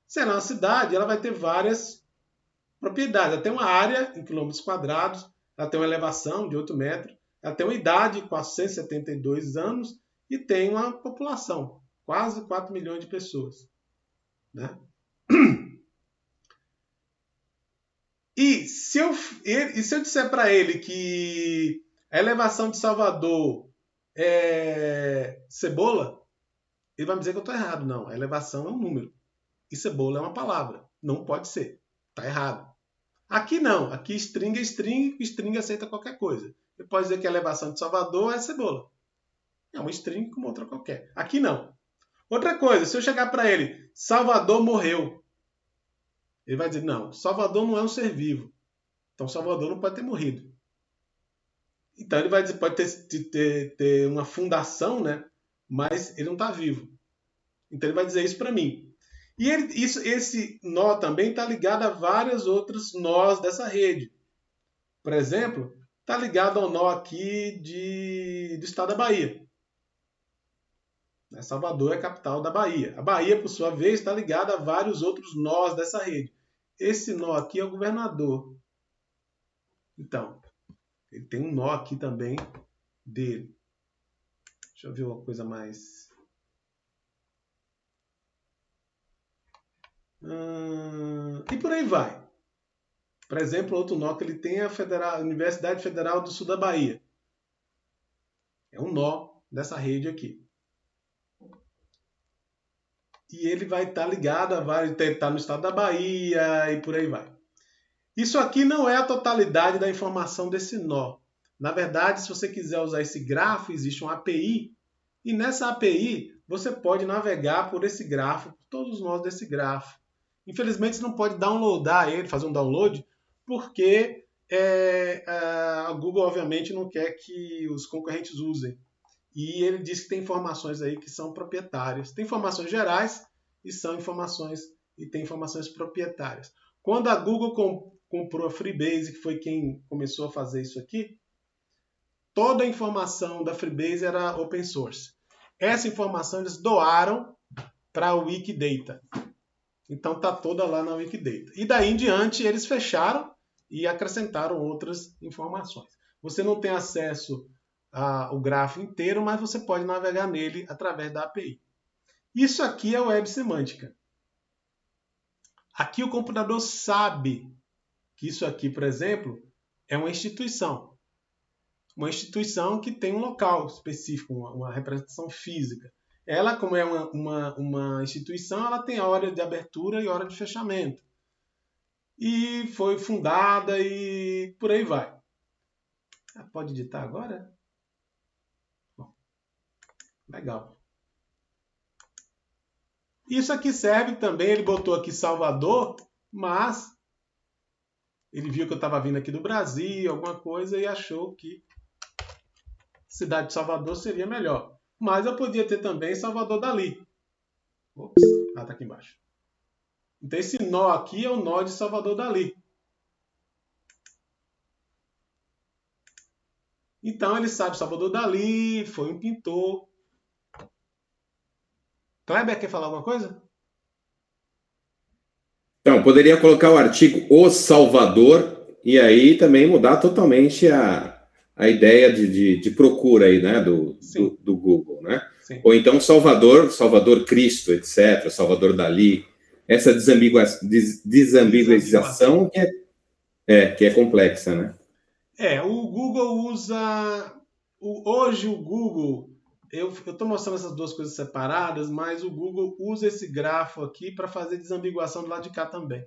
Se ela é uma cidade, ela vai ter várias propriedades. Ela tem uma área em quilômetros quadrados, ela tem uma elevação de 8 metros, ela tem uma idade de 472 anos e tem uma população, quase 4 milhões de pessoas. Né? E se eu disser para ele que a elevação de Salvador é cebola, ele vai me dizer que eu estou errado. Não, a elevação é um número. E cebola é uma palavra. Não pode ser. Está errado. Aqui não. Aqui string é string, string aceita qualquer coisa. Ele pode dizer que a elevação de Salvador é cebola. É uma string como outra qualquer. Aqui não. Outra coisa, se eu chegar para ele, Salvador morreu. Ele vai dizer, não, Salvador não é um ser vivo. Então Salvador não pode ter morrido. Então ele vai dizer, pode ter uma fundação, né? Mas ele não está vivo. Então ele vai dizer isso para mim. E esse nó também está ligado a vários outros nós dessa rede. Por exemplo, está ligado ao nó aqui do estado da Bahia. Salvador é a capital da Bahia. A Bahia, por sua vez, está ligada a vários outros nós dessa rede. Esse nó aqui é o governador. Então, ele tem um nó aqui também dele. Deixa eu ver uma coisa mais... E por aí vai. Por exemplo, outro nó que ele tem é a Universidade Federal do Sul da Bahia. É um nó dessa rede aqui. E ele vai estar ligado a vários, está no estado da Bahia e por aí vai. Isso aqui não é a totalidade da informação desse nó. Na verdade, se você quiser usar esse grafo, existe uma API. E nessa API, você pode navegar por esse grafo, por todos os nós desse grafo. Infelizmente, você não pode downloadar ele, fazer um download, porque a Google, obviamente, não quer que os concorrentes usem. E ele diz que tem informações aí que são proprietárias. Tem informações gerais e tem informações proprietárias. Quando a Google comprou a Freebase, que foi quem começou a fazer isso aqui, toda a informação da Freebase era open source. Essa informação eles doaram para a Wikidata. Então está toda lá na Wikidata. E daí em diante eles fecharam e acrescentaram outras informações. Você não tem acesso ao grafo inteiro, mas você pode navegar nele através da API. Isso aqui é web semântica. Aqui o computador sabe que isso aqui, por exemplo, é uma instituição. Uma instituição que tem um local específico, uma representação física. Ela, como é uma instituição, ela tem hora de abertura e hora de fechamento. E foi fundada e por aí vai. Pode editar agora? Bom, legal. Isso aqui serve também, ele botou aqui Salvador, mas ele viu que eu estava vindo aqui do Brasil, alguma coisa, e achou que cidade de Salvador seria melhor. Mas eu podia ter também Salvador Dali. Ops, está aqui embaixo. Então esse nó aqui é o nó de Salvador Dali. Então ele sabe Salvador Dali, foi um pintor. Kleber, quer falar alguma coisa? Então, poderia colocar o artigo O Salvador e aí também mudar totalmente a ideia de procura aí, né, do Google, né? Sim. Ou então Salvador Cristo, etc., Salvador Dali. Essa desambiguização que é complexa, né? O Google usa Hoje o Google, eu estou mostrando essas duas coisas separadas, mas o Google usa esse grafo aqui para fazer desambiguação do lado de cá também.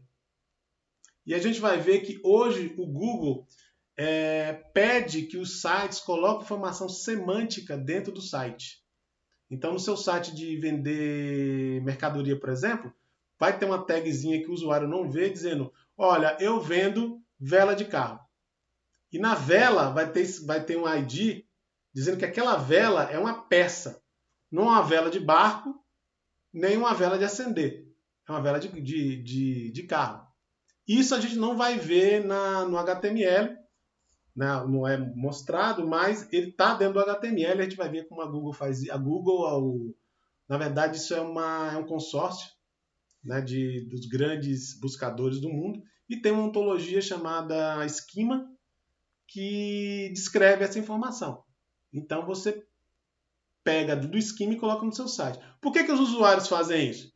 E a gente vai ver que hoje o Google pede que os sites coloquem informação semântica dentro do site. Então, no seu site de vender mercadoria, por exemplo, vai ter uma tagzinha que o usuário não vê, dizendo, olha, eu vendo vela de carro. E na vela vai ter um ID dizendo que aquela vela é uma peça. Não é uma vela de barco, nem uma vela de acender. É uma vela de carro. Isso a gente não vai ver no HTML, não é mostrado, mas ele está dentro do HTML. A gente vai ver como a Google faz isso. A Google, na verdade, isso é um consórcio, né, dos grandes buscadores do mundo, e tem uma ontologia chamada Schema que descreve essa informação. Então você pega do Schema e coloca no seu site. Por que os usuários fazem isso?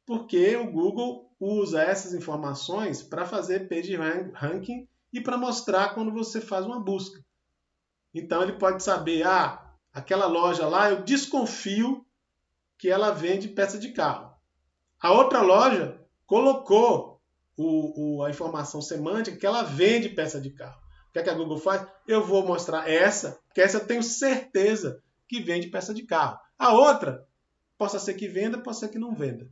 Porque o Google usa essas informações para fazer page ranking e para mostrar quando você faz uma busca. Então ele pode saber, aquela loja lá, eu desconfio que ela vende peça de carro. A outra loja colocou a informação semântica que ela vende peça de carro. O que é que a Google faz? Eu vou mostrar essa, porque essa eu tenho certeza que vende peça de carro. A outra, possa ser que venda, possa ser que não venda.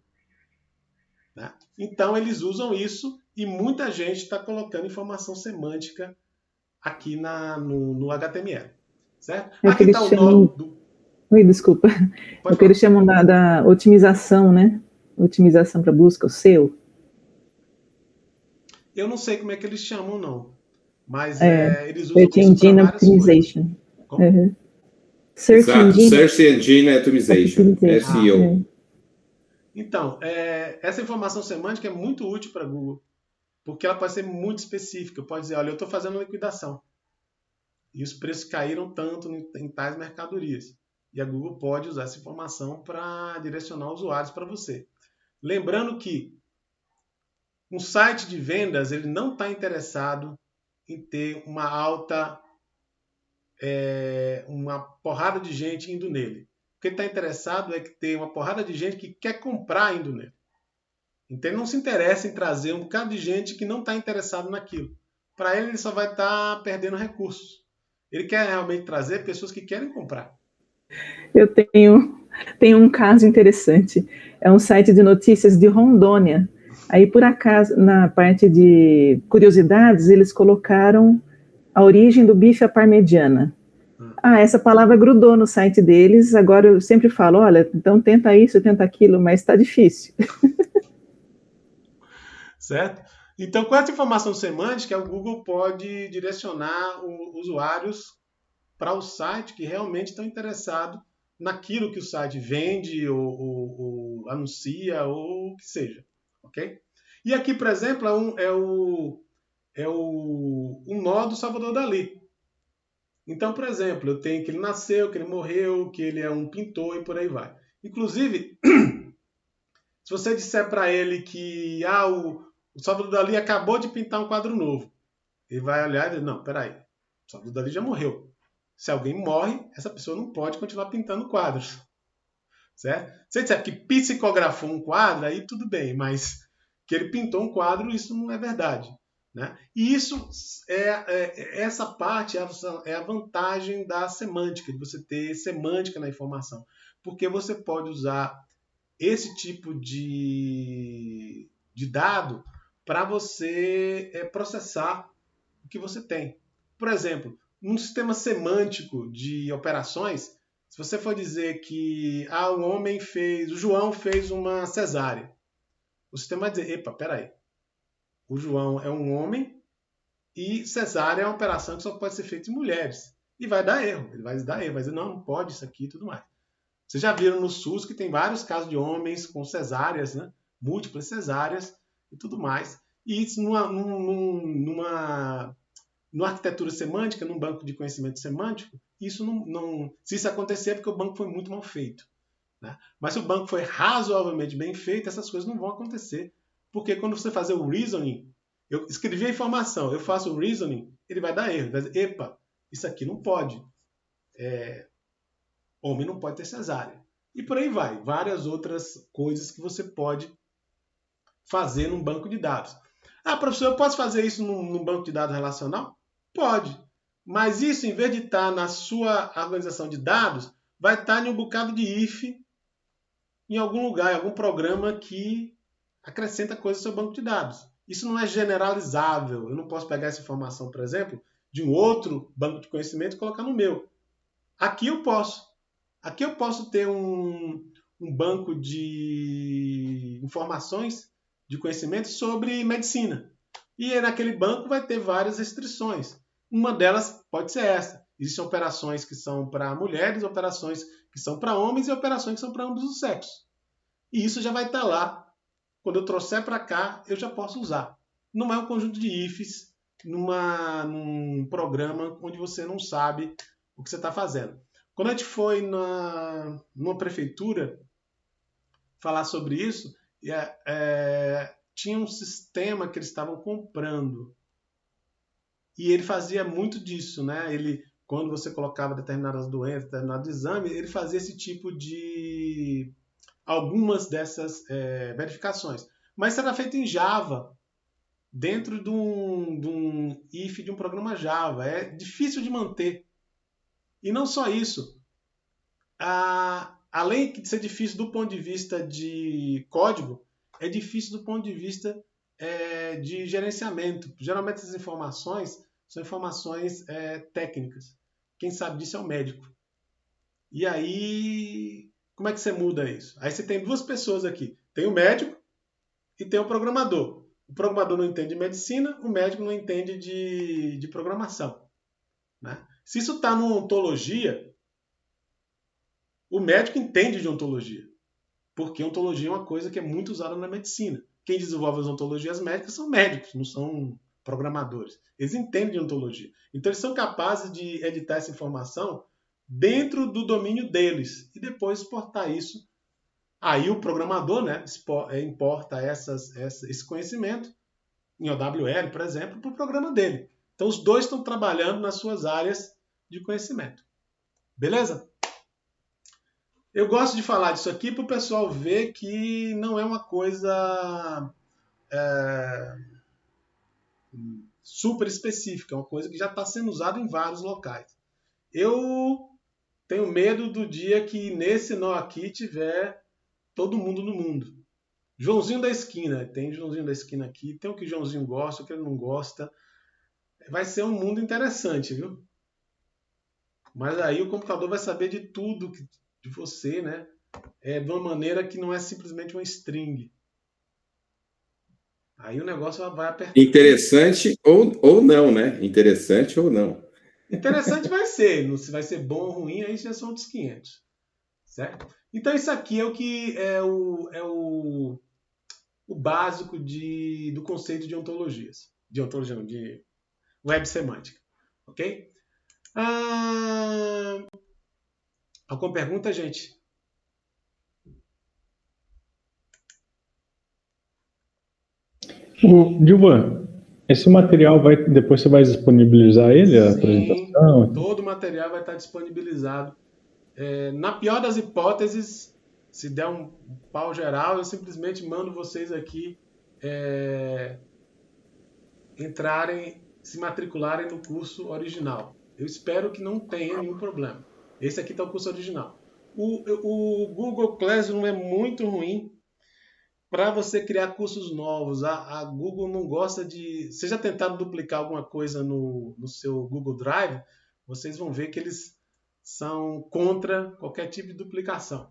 Né? Então, eles usam isso e muita gente está colocando informação semântica aqui no HTML. Certo? Aqui está o nó do... Oi, desculpa. O que eles chamam da otimização, né? Otimização para busca, o SEO. Eu não sei como é que eles chamam, não. Mas eles usam Search Engine Optimization. Search Engine Optimization, SEO. Então, essa informação semântica é muito útil para a Google, porque ela pode ser muito específica. Pode dizer, olha, eu estou fazendo liquidação e os preços caíram tanto em tais mercadorias. E a Google pode usar essa informação para direcionar usuários para você. Lembrando que um site de vendas ele não está interessado em ter uma porrada de gente indo nele. O que ele está interessado é que ter uma porrada de gente que quer comprar indo nele. Então ele não se interessa em trazer um bocado de gente que não está interessado naquilo. Para ele só vai estar perdendo recursos. Ele quer realmente trazer pessoas que querem comprar. Eu tenho um caso interessante. É um site de notícias de Rondônia. Aí, por acaso, na parte de curiosidades, eles colocaram a origem do bife à parmegiana. Essa palavra grudou no site deles. Agora eu sempre falo, olha, então tenta isso, tenta aquilo, mas está difícil. Certo? Então, com essa informação semântica, o Google pode direcionar os usuários para o site que realmente estão interessados naquilo que o site vende ou anuncia ou o que seja. Ok? E aqui, por exemplo, um nó do Salvador Dalí. Então, por exemplo, eu tenho que ele nasceu, que ele morreu, que ele é um pintor e por aí vai. Inclusive, se você disser para ele que o Salvador Dalí acabou de pintar um quadro novo, ele vai olhar e dizer, não, peraí, o Salvador Dalí já morreu. Se alguém morre, essa pessoa não pode continuar pintando quadros. Certo? Se ele disser que psicografou um quadro, aí tudo bem, mas que ele pintou um quadro, isso não é verdade. Né? E isso essa parte é a vantagem da semântica, de você ter semântica na informação. Porque você pode usar esse tipo de dado para você processar o que você tem. Por exemplo, num sistema semântico de operações, se você for dizer que o João fez uma cesárea, o sistema vai dizer, epa, peraí, o João é um homem e cesárea é uma operação que só pode ser feita em mulheres. E vai dar erro, ele vai dizer, não pode isso aqui e tudo mais. Vocês já viram no SUS que tem vários casos de homens com cesáreas, né? Múltiplas cesáreas e tudo mais. E isso numa arquitetura semântica, num banco de conhecimento semântico, isso se isso acontecer é porque o banco foi muito mal feito. Né? Mas se o banco foi razoavelmente bem feito, essas coisas não vão acontecer. Porque quando você fazer o reasoning, eu escrevi a informação, eu faço o reasoning, ele vai dar erro. Vai dizer, epa, isso aqui não pode. homem não pode ter cesárea. E por aí vai. Várias outras coisas que você pode fazer num banco de dados. Ah, professor, eu posso fazer isso num banco de dados relacional? Pode. Mas isso, em vez de estar na sua organização de dados, vai estar em um bocado de if em algum lugar, em algum programa que acrescenta coisas ao seu banco de dados. Isso não é generalizável. Eu não posso pegar essa informação, por exemplo, de um outro banco de conhecimento e colocar no meu. Aqui eu posso. Aqui eu posso ter um banco de informações, de conhecimento sobre medicina. E naquele banco vai ter várias restrições. Uma delas pode ser essa. Existem operações que são para mulheres, operações que são para homens e operações que são para ambos os sexos. E isso já vai estar lá. Quando eu trouxer para cá, eu já posso usar. Não é um conjunto de ifs num programa onde você não sabe o que você está fazendo. Quando a gente foi numa prefeitura falar sobre isso, tinha um sistema que eles estavam comprando. E ele fazia muito disso, né? Quando você colocava determinadas doenças, determinado exame, ele fazia esse tipo de... algumas dessas verificações. Mas isso era feito em Java, dentro de um if de um programa Java. É difícil de manter. E não só isso. Além de ser difícil do ponto de vista de código, é difícil do ponto de vista de gerenciamento. Geralmente essas informações são informações técnicas. Quem sabe disso é o médico. E aí, como é que você muda isso? Aí você tem duas pessoas aqui. Tem o médico e tem o programador. O programador não entende de medicina, o médico não entende de programação. Né? Se isso está numa ontologia, o médico entende de ontologia. Porque ontologia é uma coisa que é muito usada na medicina. Quem desenvolve as ontologias médicas são médicos, não são programadores. Eles entendem de ontologia. Então, eles são capazes de editar essa informação dentro do domínio deles e depois exportar isso. Aí o programador, né, importa esse conhecimento em OWL, por exemplo, para o programa dele. Então, os dois estão trabalhando nas suas áreas de conhecimento. Beleza? Eu gosto de falar disso aqui para o pessoal ver que não é uma coisa super específica, é uma coisa que já está sendo usada em vários locais. Eu tenho medo do dia que nesse nó aqui tiver todo mundo no mundo. Joãozinho da esquina, tem Joãozinho da esquina aqui, tem o que o Joãozinho gosta, o que ele não gosta. Vai ser um mundo interessante, viu? Mas aí o computador vai saber de tudo de você, né? De uma maneira que não é simplesmente uma string. Aí o negócio vai apertar. Interessante ou não, né? Interessante ou não. Interessante vai ser. Se vai ser bom ou ruim, aí já são outros 500. Certo? Então isso aqui é o que é o básico do conceito de ontologias. De ontologia, de web semântica. Ok? Alguma pergunta, gente? Dilvan, esse material depois você vai disponibilizar ele, a apresentação? Todo o material vai estar disponibilizado. Na pior das hipóteses, se der um pau geral, eu simplesmente mando vocês aqui se matricularem no curso original. Eu espero que não tenha nenhum problema. Esse aqui está o curso original. O Google Classroom é muito ruim para você criar cursos novos. A Google não gosta de... Vocês já tentaram duplicar alguma coisa no seu Google Drive? Vocês vão ver que eles são contra qualquer tipo de duplicação.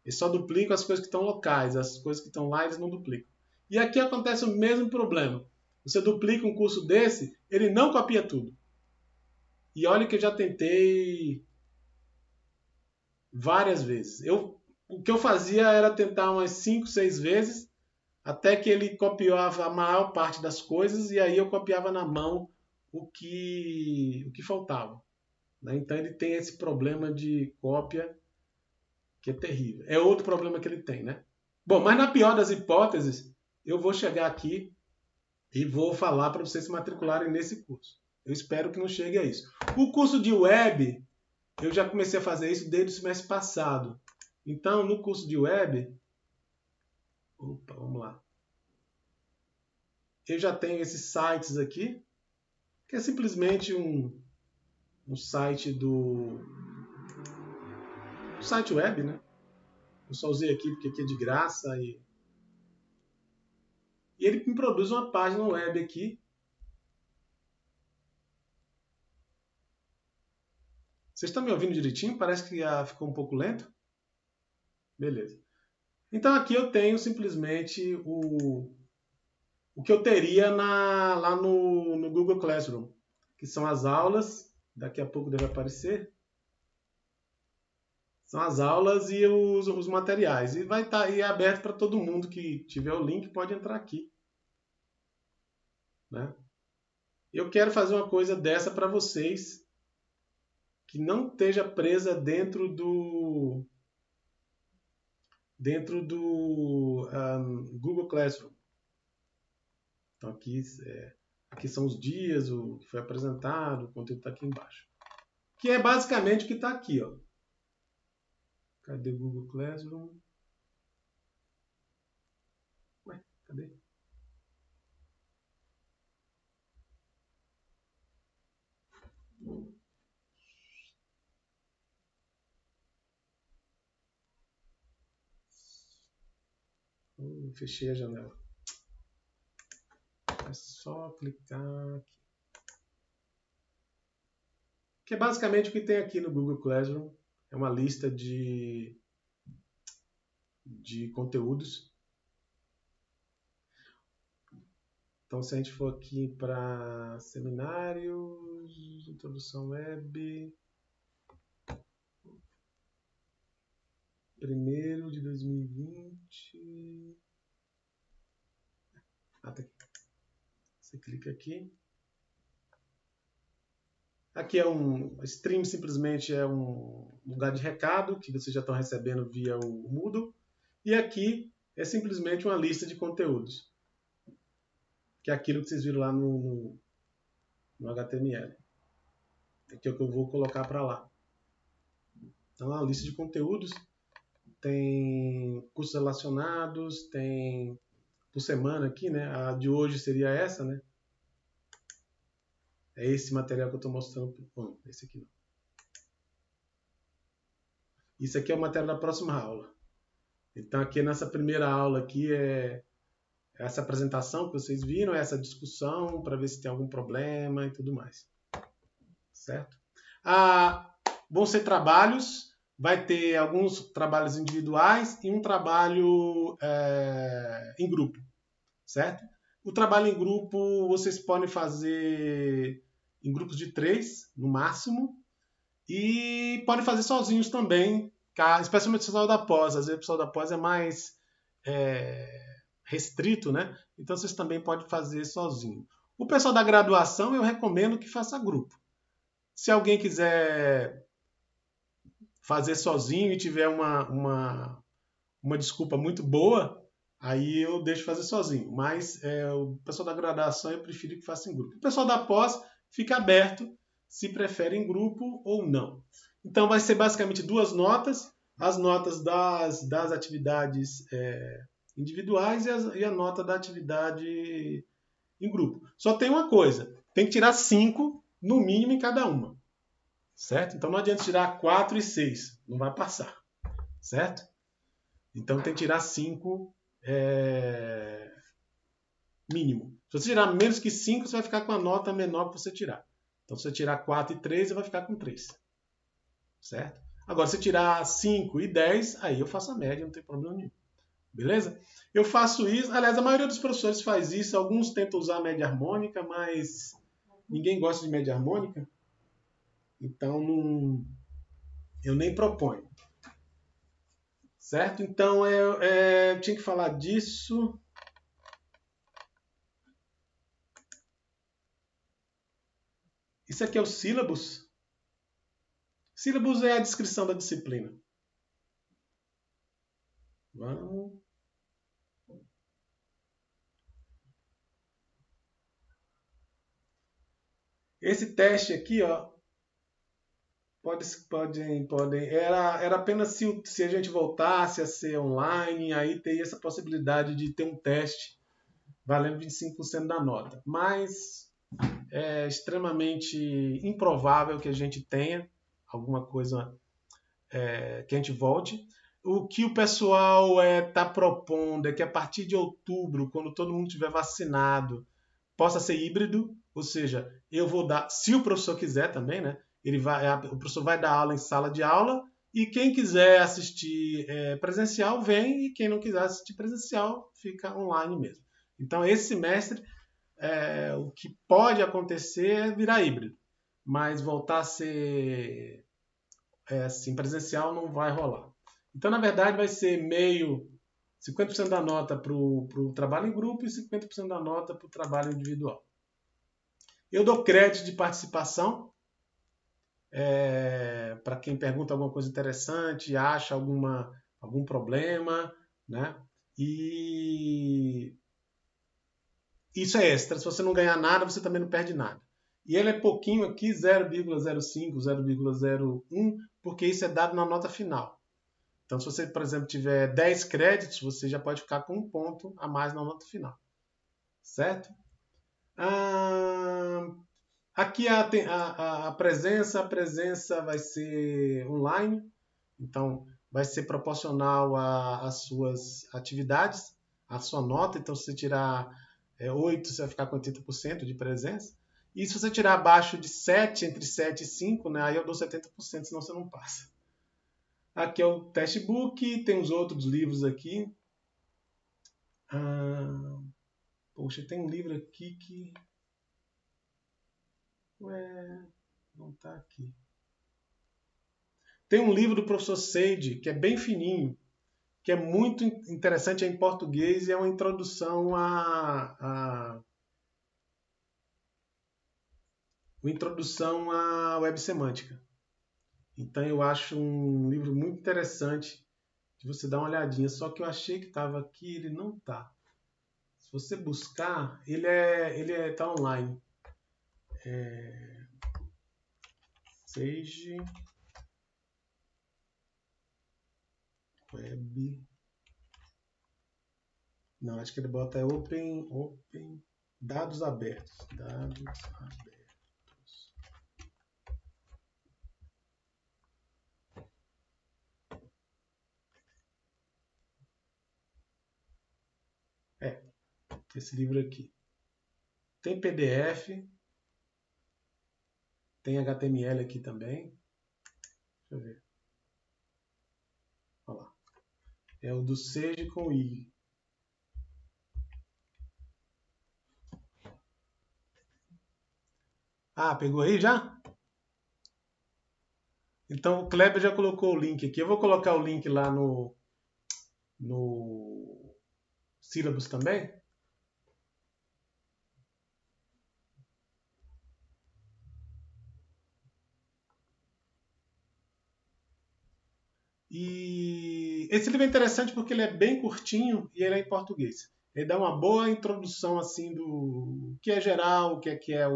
Eles só duplicam as coisas que estão locais. As coisas que estão lá, eles não duplicam. E aqui acontece o mesmo problema. Você duplica um curso desse, ele não copia tudo. E olha que eu já tentei várias vezes. O que eu fazia era tentar umas 5, 6 vezes, até que ele copiava a maior parte das coisas, e aí eu copiava na mão o que faltava. Né? Então ele tem esse problema de cópia que é terrível. É outro problema que ele tem, né? Bom, mas na pior das hipóteses, eu vou chegar aqui e vou falar para vocês se matricularem nesse curso. Eu espero que não chegue a isso. O curso de web, eu já comecei a fazer isso desde o semestre passado. Então, no curso de web, vamos lá. Eu já tenho esses sites aqui, que é simplesmente um site site web, né? Eu só usei aqui porque aqui é de graça e ele me produz uma página web aqui. Vocês estão me ouvindo direitinho? Parece que ficou um pouco lento. Beleza. Então aqui eu tenho simplesmente o que eu teria lá no Google Classroom, que são as aulas. Daqui a pouco deve aparecer. São as aulas e os materiais. E vai estar aí aberto para todo mundo que tiver o link, pode entrar aqui. Né? Eu quero fazer uma coisa dessa para vocês que não esteja presa dentro do Google Classroom. Então aqui são os dias, o que foi apresentado, o conteúdo está aqui embaixo. Que é basicamente o que está aqui. Ó. Cadê o Google Classroom? Ué, cadê? Fechei a janela. É só clicar aqui. Que é basicamente o que tem aqui no Google Classroom. É uma lista de conteúdos. Então, se a gente for aqui para seminários, introdução web, 1º de 2020. Tá aqui. Você clica aqui. Aqui é stream, simplesmente é um lugar de recado que vocês já estão recebendo via o Moodle. E aqui é simplesmente uma lista de conteúdos, que é aquilo que vocês viram lá no HTML. Aqui é o que eu vou colocar para lá. Então, a lista de conteúdos tem cursos relacionados, tem por semana aqui, né? A de hoje seria essa, né? É esse material que eu estou mostrando. Bom, esse aqui não. Isso aqui é o material da próxima aula. Então, aqui nessa primeira aula aqui é essa apresentação que vocês viram, essa discussão para ver se tem algum problema e tudo mais. Certo? Vão ser trabalhos, vai ter alguns trabalhos individuais e um trabalho em grupo. Certo? O trabalho em grupo vocês podem fazer em grupos de 3, no máximo, e podem fazer sozinhos também, especialmente o pessoal da pós. Às vezes o pessoal da pós é mais restrito, né? Então vocês também podem fazer sozinho. O pessoal da graduação eu recomendo que faça grupo. Se alguém quiser fazer sozinho e tiver uma desculpa muito boa, aí eu deixo fazer sozinho. Mas o pessoal da graduação eu prefiro que faça em grupo. O pessoal da pós fica aberto se prefere em grupo ou não. Então vai ser basicamente 2 notas. As notas das atividades individuais e a nota da atividade em grupo. Só tem uma coisa, tem que tirar 5 no mínimo em cada uma. Certo? Então não adianta tirar 4 e 6, não vai passar. Certo? Então tem que tirar 5 mínimo. Se você tirar menos que 5, você vai ficar com a nota menor que você tirar. Então se você tirar 4 e 3, você vai ficar com 3. Certo? Agora, se tirar 5 e 10, aí eu faço a média, não tem problema nenhum. Beleza? Eu faço isso. Aliás, a maioria dos professores faz isso. Alguns tentam usar a média harmônica, mas ninguém gosta de média harmônica. Então, eu nem proponho. Certo? Então, eu tinha que falar disso. Isso aqui é o sílabus. Sílabus é a descrição da disciplina. Vamos. Esse teste aqui, ó, Podem. Era apenas se a gente voltasse a ser online, aí teria essa possibilidade de ter um teste valendo 25% da nota. Mas é extremamente improvável que a gente tenha alguma coisa que a gente volte. O que o pessoal está propondo é que a partir de outubro, quando todo mundo estiver vacinado, possa ser híbrido, ou seja, eu vou dar, se o professor quiser também, né? O professor vai dar aula em sala de aula e quem quiser assistir presencial vem e quem não quiser assistir presencial fica online mesmo. Então, esse semestre, o que pode acontecer é virar híbrido, mas voltar a ser assim, presencial não vai rolar. Então, na verdade, vai ser 50% da nota para o trabalho em grupo e 50% da nota para o trabalho individual. Eu dou crédito de participação para quem pergunta alguma coisa interessante, acha algum problema, né? E isso é extra. Se você não ganhar nada, você também não perde nada. E ele é pouquinho aqui, 0,05, 0,01, porque isso é dado na nota final. Então, se você, por exemplo, tiver 10 créditos, você já pode ficar com 1 ponto a mais na nota final. Certo? Aqui a presença vai ser online, então vai ser proporcional às suas atividades, à sua nota. Então, se você tirar 8, você vai ficar com 80% de presença. E se você tirar abaixo de 7, entre 7 e 5, né, aí eu dou 70%, senão você não passa. Aqui é o textbook, tem os outros livros aqui. Poxa, tem um livro aqui que... não está aqui. Tem um livro do professor Seide, que é bem fininho, que é muito interessante, é em português e é uma introdução à web semântica. Então eu acho um livro muito interessante de você dar uma olhadinha. Só que eu achei que estava aqui, ele não está. Se você buscar, ele está online. Sage Web. Não, acho que ele bota Open Dados abertos. Dados abertos. Esse livro aqui. Tem PDF. Tem HTML aqui também. Deixa eu ver. Olha lá. É o do Sage com I. Pegou aí já? Então o Kleber já colocou o link aqui. Eu vou colocar o link lá no sílabus também. E esse livro é interessante porque ele é bem curtinho e ele é em português. Ele dá uma boa introdução assim do que é geral, o que é a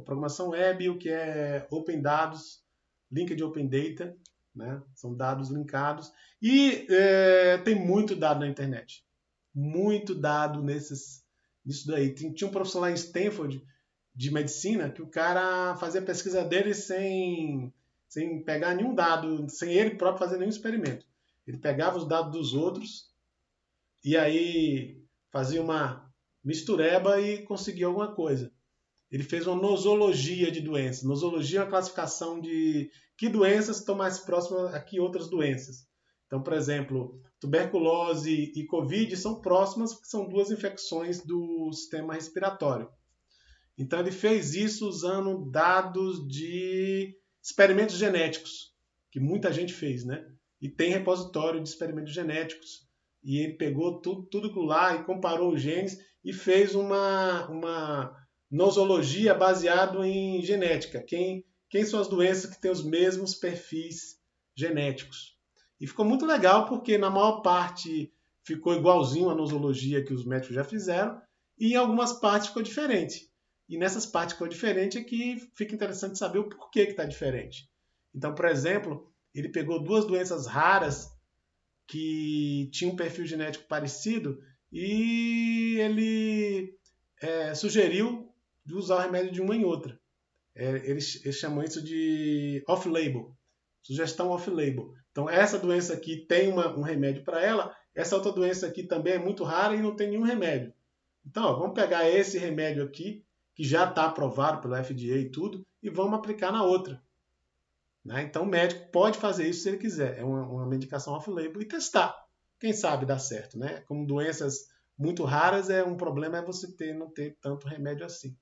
programação web, o que é Open Dados, Linked Open Data, né? São dados linkados. E tem muito dado na internet. Muito dado nisso daí. Tinha um professor lá em Stanford de medicina que o cara fazia a pesquisa dele sem pegar nenhum dado, sem ele próprio fazer nenhum experimento. Ele pegava os dados dos outros e aí fazia uma mistureba e conseguia alguma coisa. Ele fez uma nosologia de doenças. Nosologia é uma classificação de que doenças estão mais próximas a que outras doenças. Então, por exemplo, tuberculose e Covid são próximas porque são duas infecções do sistema respiratório. Então, ele fez isso usando dados de experimentos genéticos, que muita gente fez, né? E tem repositório de experimentos genéticos. E ele pegou tudo lá e comparou os genes e fez uma nosologia baseado em genética. Quem são as doenças que têm os mesmos perfis genéticos? E ficou muito legal porque na maior parte ficou igualzinho a nosologia que os médicos já fizeram e em algumas partes ficou diferente. E nessas partes que ficou diferente é que fica interessante saber o porquê que está diferente. Então, por exemplo, ele pegou 2 doenças raras que tinham um perfil genético parecido e ele sugeriu de usar o remédio de uma em outra. Eles chamam isso de off-label, sugestão off-label. Então, essa doença aqui tem um remédio para ela, essa outra doença aqui também é muito rara e não tem nenhum remédio. Então, vamos pegar esse remédio aqui, que já está aprovado pelo FDA e tudo, e vamos aplicar na outra. Né? Então, o médico pode fazer isso se ele quiser. É uma medicação off-label e testar. Quem sabe dá certo. Né? Como doenças muito raras, um problema é você não ter tanto remédio assim.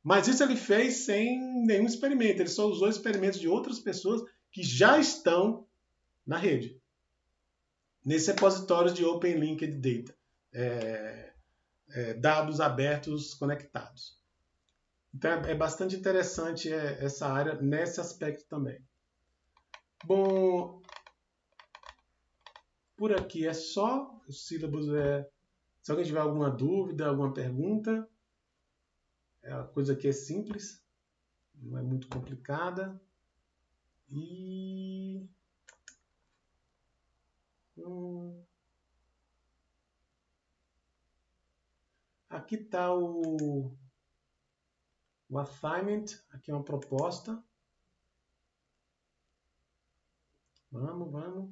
Mas isso ele fez sem nenhum experimento. Ele só usou experimentos de outras pessoas que já estão na rede. Nesse repositório de Open Linked Data. Dados abertos conectados. Então é bastante interessante essa área nesse aspecto também. Bom, por aqui é só. O sílabus se alguém tiver alguma dúvida, alguma pergunta, a coisa aqui é simples, não é muito complicada. E aqui está o assignment, aqui é uma proposta. Vamos.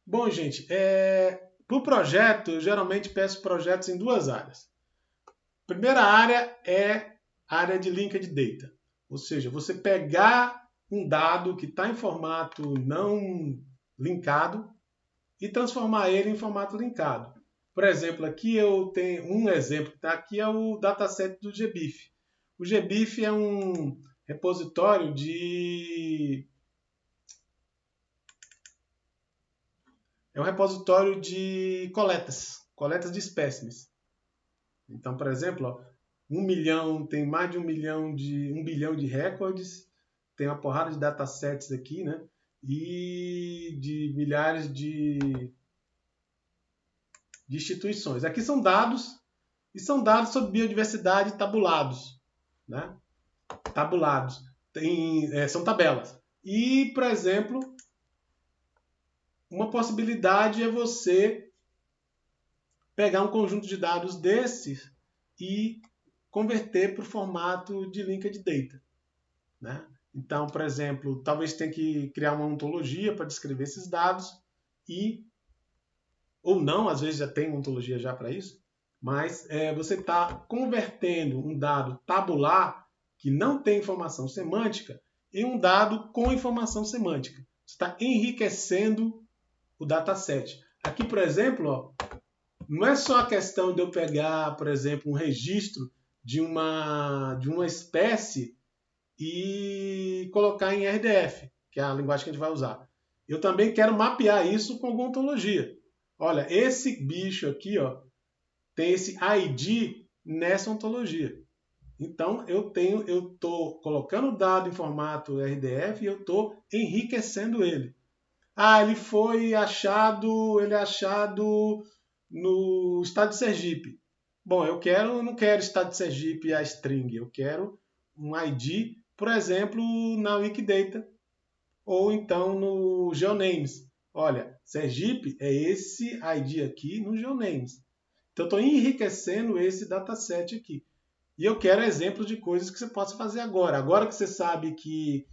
Bom, gente, para o projeto, eu geralmente peço projetos em 2 áreas. A primeira área é a área de linked data, ou seja, você pegar um dado que está em formato não linkado e transformar ele em formato linkado. Por exemplo, aqui eu tenho um exemplo que está aqui, é o dataset do GBIF. O GBIF é um repositório de coletas de espécimes. Então, por exemplo, 1 milhão, tem mais de 1 bilhão de recordes, tem uma porrada de datasets aqui, né? E de milhares de instituições. Aqui são dados, e são dados sobre biodiversidade tabulados. Né? Tabulados. São tabelas. E, por exemplo, uma possibilidade é você pegar um conjunto de dados desses e converter para o formato de linked data. Né? Então, por exemplo, talvez tenha que criar uma ontologia para descrever esses dados ou não, às vezes já tem uma ontologia já para isso, mas você está convertendo um dado tabular que não tem informação semântica em um dado com informação semântica. Você está enriquecendo o dataset. Aqui, por exemplo, não é só a questão de eu pegar, por exemplo, um registro de uma espécie e colocar em RDF, que é a linguagem que a gente vai usar. Eu também quero mapear isso com alguma ontologia. Olha, esse bicho aqui, tem esse ID nessa ontologia. Então, eu estou colocando o dado em formato RDF e eu estou enriquecendo ele. Ele é achado no estado de Sergipe. Bom, eu não quero estado de Sergipe a string, eu quero um ID, por exemplo, na Wikidata, ou então no GeoNames. Olha, Sergipe é esse ID aqui no GeoNames. Então, eu estou enriquecendo esse dataset aqui. E eu quero exemplos de coisas que você possa fazer agora. Agora que você sabe que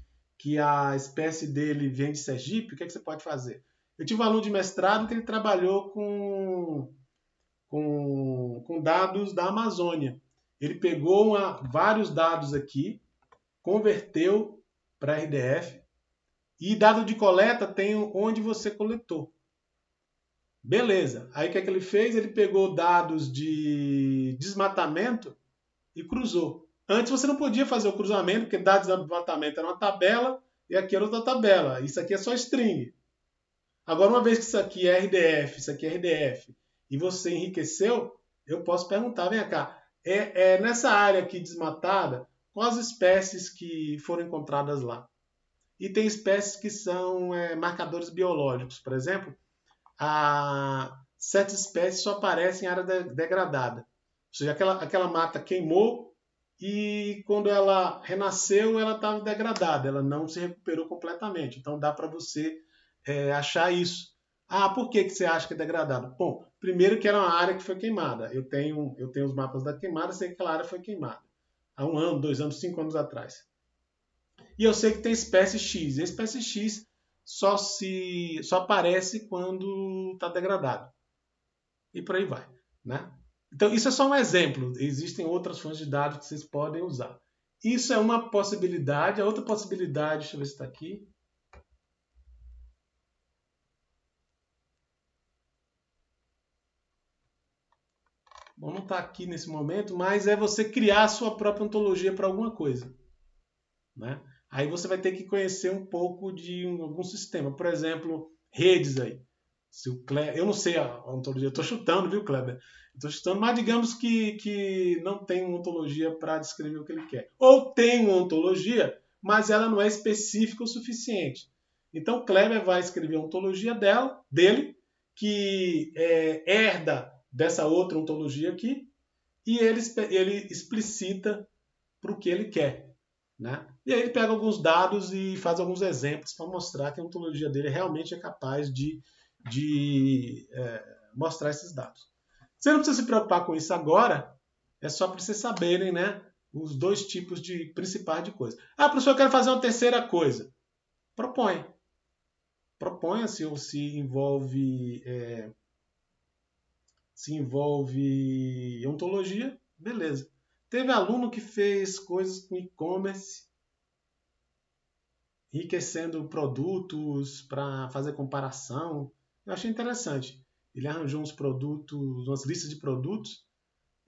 a espécie dele vem de Sergipe, o que você pode fazer? Eu tive um aluno de mestrado que ele trabalhou com dados da Amazônia. Ele pegou vários dados aqui, converteu para RDF, e dado de coleta tem onde você coletou. Beleza. Aí o que ele fez? Ele pegou dados de desmatamento e cruzou. Antes você não podia fazer o cruzamento, porque dados de desmatamento era uma tabela e aqui era outra tabela. Isso aqui é só string. Agora, uma vez que isso aqui é RDF, isso aqui é RDF, e você enriqueceu, eu posso perguntar, vem cá, nessa área aqui desmatada, quais espécies que foram encontradas lá? e tem espécies que são marcadores biológicos. Por exemplo, certas espécies só aparecem em área degradada. Ou seja, aquela mata queimou e quando ela renasceu, ela estava degradada, ela não se recuperou completamente. Então dá para você achar isso. Por que você acha que é degradado? Bom, primeiro que era uma área que foi queimada. Eu tenho os mapas da queimada, sei que aquela área foi queimada. Há 1 ano, 2 anos, 5 anos atrás. E eu sei que tem espécie X. E a espécie X só aparece quando está degradado. E por aí vai, né? Então, isso é só um exemplo. Existem outras fontes de dados que vocês podem usar. Isso é uma possibilidade. A outra possibilidade, deixa eu ver se está aqui. Bom, não está aqui nesse momento, mas é você criar a sua própria ontologia para alguma coisa, né? Aí você vai ter que conhecer um pouco de algum sistema. Por exemplo, redes aí. Eu não sei a ontologia, eu estou chutando, viu, Kleber? Estou chutando, mas digamos que não tem uma ontologia para descrever o que ele quer. Ou tem uma ontologia, mas ela não é específica o suficiente. Então, Kleber vai escrever a ontologia dele, que herda dessa outra ontologia aqui, e ele explicita para o que ele quer, né? E aí ele pega alguns dados e faz alguns exemplos para mostrar que a ontologia dele realmente é capaz de mostrar esses dados. Você não precisa se preocupar com isso agora, é só para vocês saberem, né, os 2 tipos principais de coisa. Professor, eu quero fazer uma terceira coisa. Proponha se envolve ontologia, beleza. Teve aluno que fez coisas com e-commerce, enriquecendo produtos para fazer comparação. Eu achei interessante. Ele arranjou umas listas de produtos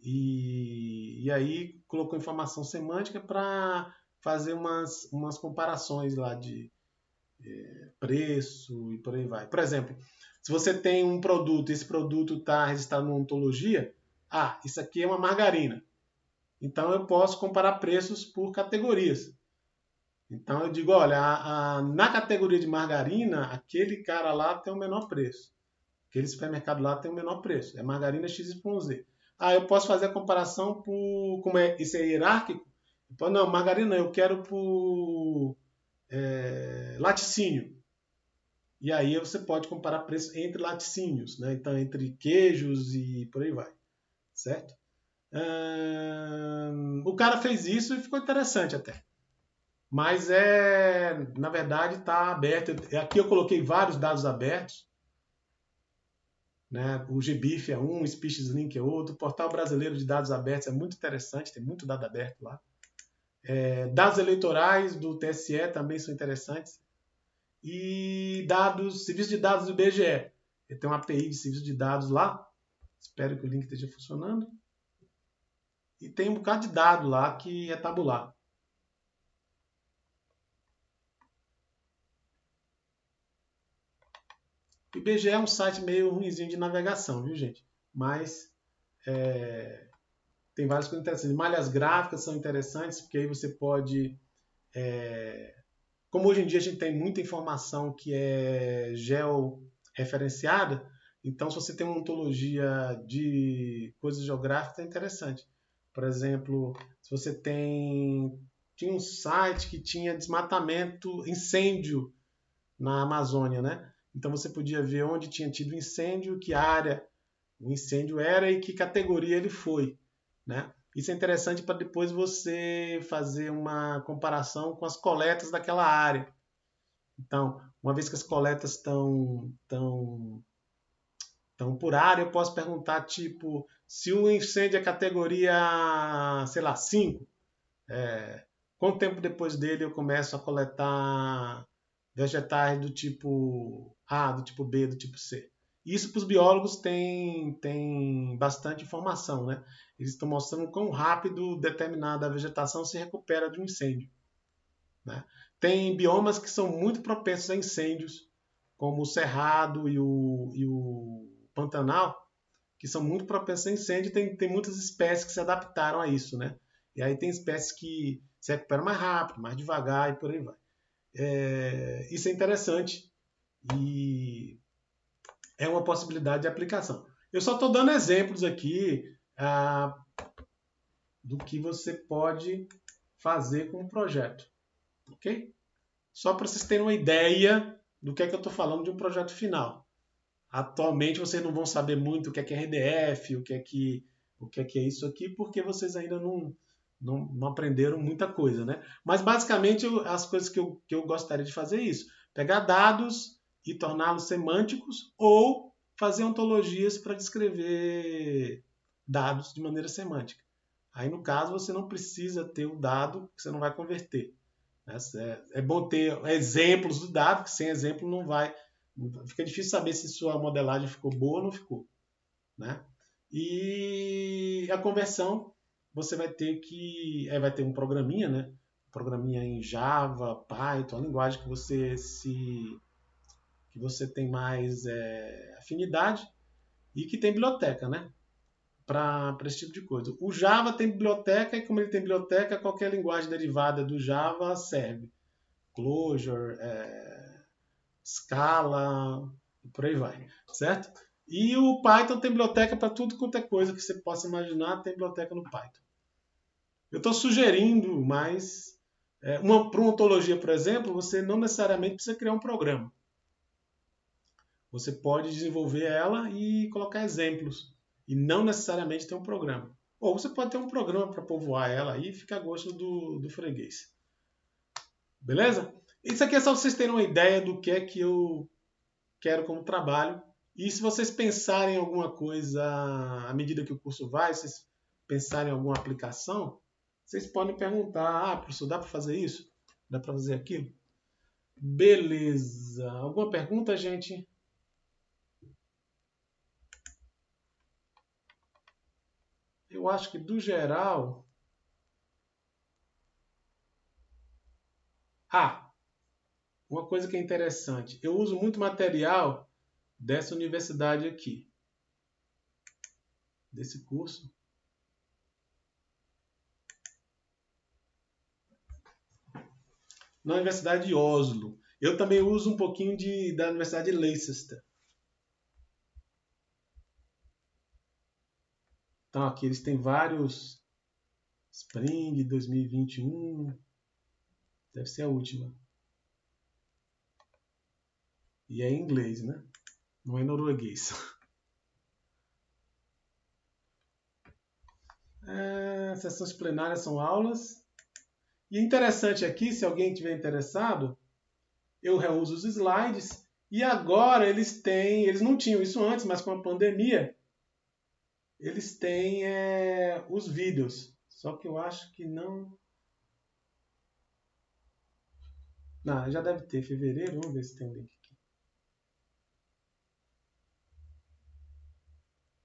e aí colocou informação semântica para fazer umas comparações lá de preço e por aí vai. Por exemplo, se você tem um produto, esse produto está registrado numa ontologia, isso aqui é uma margarina. Então eu posso comparar preços por categorias. Então eu digo, olha, na categoria de margarina, aquele cara lá tem o menor preço. Aquele supermercado lá tem o menor preço. É margarina XYZ. Eu posso fazer a comparação por... Isso é hierárquico? Não, margarina eu quero por laticínio. E aí você pode comparar preço entre laticínios, né? Então entre queijos e por aí vai. Certo? O cara fez isso e ficou interessante até. Mas na verdade está aberto. Aqui eu coloquei vários dados abertos, né? O GBIF é um, o SpeechsLink é outro. O Portal Brasileiro de Dados Abertos é muito interessante, tem muito dado aberto lá. Dados eleitorais do TSE também são interessantes. E serviço de dados do IBGE. Ele tem uma API de serviço de dados lá. Espero que o link esteja funcionando. E tem um bocado de dado lá que é tabular. O IBGE é um site meio ruinzinho de navegação, viu, gente? Mas tem várias coisas interessantes. Malhas gráficas são interessantes, porque aí você pode... como hoje em dia a gente tem muita informação que é georreferenciada, então se você tem uma ontologia de coisas geográficas, é interessante. Por exemplo, se você tinha um site que tinha desmatamento, incêndio na Amazônia, né? Então você podia ver onde tinha tido incêndio, que área o incêndio era e que categoria ele foi, né? Isso é interessante para depois você fazer uma comparação com as coletas daquela área. Então, uma vez que as coletas estão por área, eu posso perguntar, tipo, se o incêndio é categoria, sei lá, 5, quanto tempo depois dele eu começo a coletar vegetais do tipo A, do tipo B, do tipo C? Isso para os biólogos tem bastante informação, né? Eles estão mostrando quão rápido determinada vegetação se recupera de um incêndio, né? Tem biomas que são muito propensos a incêndios, como o Cerrado e o Pantanal, que são muito propensos a incêndio. Tem muitas espécies que se adaptaram a isso, né? E aí tem espécies que se recuperam mais rápido, mais devagar e por aí vai. isso é interessante e é uma possibilidade de aplicação. Eu só estou dando exemplos aqui do que você pode fazer com o projeto, ok? Só para vocês terem uma ideia do que é que eu estou falando de um projeto final. Atualmente vocês não vão saber muito o que é RDF, o que é isso aqui, porque vocês ainda não aprenderam muita coisa, né? Mas basicamente as coisas que eu gostaria de fazer é isso: pegar dados e torná-los semânticos ou fazer ontologias para descrever dados de maneira semântica. Aí no caso você não precisa ter o dado que você não vai converter. É bom ter exemplos do dado, que sem exemplo não vai. Fica difícil saber se sua modelagem ficou boa ou não ficou, né? E a conversão você vai ter vai ter um programinha, né? Um programinha em Java, Python, a linguagem que você tem mais afinidade e que tem biblioteca, né? Para esse tipo de coisa. O Java tem biblioteca e como ele tem biblioteca, qualquer linguagem derivada do Java serve. Clojure, Scala, e por aí vai, certo? E o Python tem biblioteca para tudo quanto é coisa que você possa imaginar, tem biblioteca no Python. Eu estou sugerindo, mas para uma ontologia, por exemplo, você não necessariamente precisa criar um programa. Você pode desenvolver ela e colocar exemplos, e não necessariamente ter um programa. Ou você pode ter um programa para povoar ela e fica a gosto do freguês. Beleza? Isso aqui é só para vocês terem uma ideia do que é que eu quero como trabalho. E se vocês pensarem em alguma coisa à medida que o curso vai, se vocês pensarem em alguma aplicação, vocês podem perguntar: professor, dá para fazer isso? Dá para fazer aquilo? Beleza. Alguma pergunta, gente? Eu acho que, do geral... uma coisa que é interessante. Eu uso muito material dessa universidade aqui. Desse curso. Na Universidade de Oslo. Eu também uso um pouquinho da Universidade de Leicester. Então aqui eles têm vários. Spring 2021. Deve ser a última. E é em inglês, né? Não é norueguês. Sessões plenárias são aulas. E interessante aqui, se alguém tiver interessado, eu reuso os slides. E agora eles não tinham isso antes, mas com a pandemia, eles têm os vídeos. Só que eu acho que não... Não, já deve ter fevereiro. Vamos ver se tem um link aqui.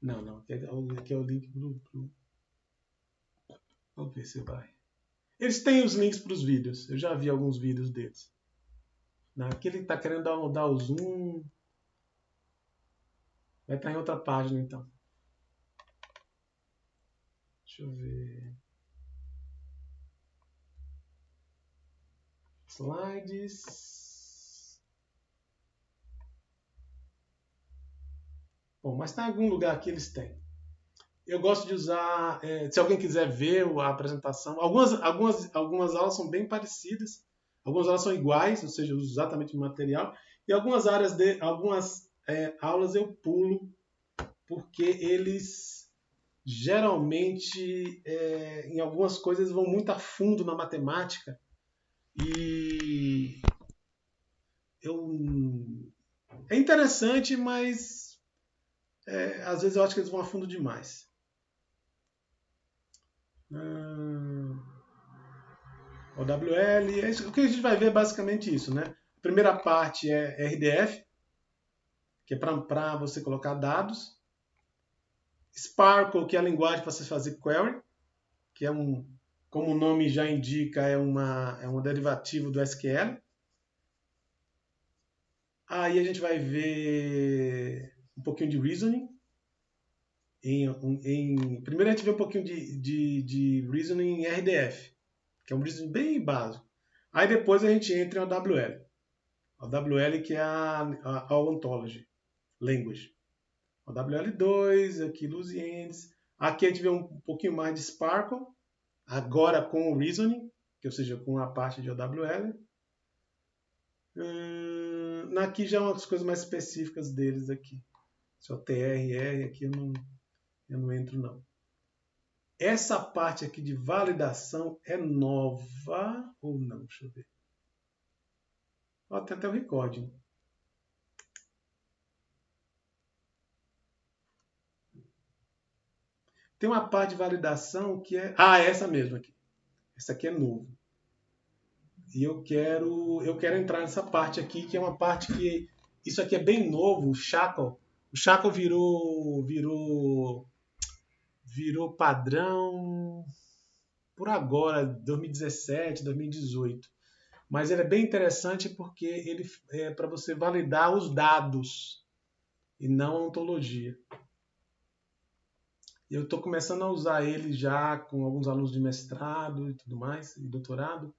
Não. Aqui é o link pro... Vamos ver se vai. Eles têm os links para os vídeos. Eu já vi alguns vídeos deles. Aqui ele está querendo dar o zoom. Vai estar em outra página, então. Deixa eu ver. Slides. Bom, mas está em algum lugar aqui eles têm. Eu gosto de usar, se alguém quiser ver a apresentação, algumas aulas são bem parecidas, algumas aulas são iguais, ou seja, eu uso exatamente o material, e algumas aulas eu pulo, porque eles geralmente, em algumas coisas, vão muito a fundo na matemática, e é interessante, mas às vezes eu acho que eles vão a fundo demais. OWL, o que a gente vai ver é basicamente isso, né? A primeira parte é RDF, que é para você colocar dados. Sparkle, que é a linguagem para você fazer query, que como o nome já indica, é um derivativo do SQL. Aí a gente vai ver um pouquinho de reasoning. Primeiro a gente vê um pouquinho de reasoning em RDF, que é um reasoning bem básico. Aí depois a gente entra em OWL. OWL que é a Ontology Language. OWL2, aqui Luziennes. Aqui a gente vê um pouquinho mais de Sparkle, agora com o Reasoning, ou seja, com a parte de OWL. Aqui já umas coisas mais específicas deles aqui. Só TRR aqui eu não entro não. Essa parte aqui de validação é nova ou não? Deixa eu ver. Ó, tem até o recording. Tem uma parte de validação que é... essa mesmo aqui. Essa aqui é novo. E eu quero entrar nessa parte aqui, que é uma parte que... Isso aqui é bem novo, o Shackle. O Shackle virou padrão por agora, 2017, 2018. Mas ele é bem interessante porque ele é para você validar os dados e não a ontologia. Eu estou começando a usar ele já com alguns alunos de mestrado e tudo mais, e doutorado.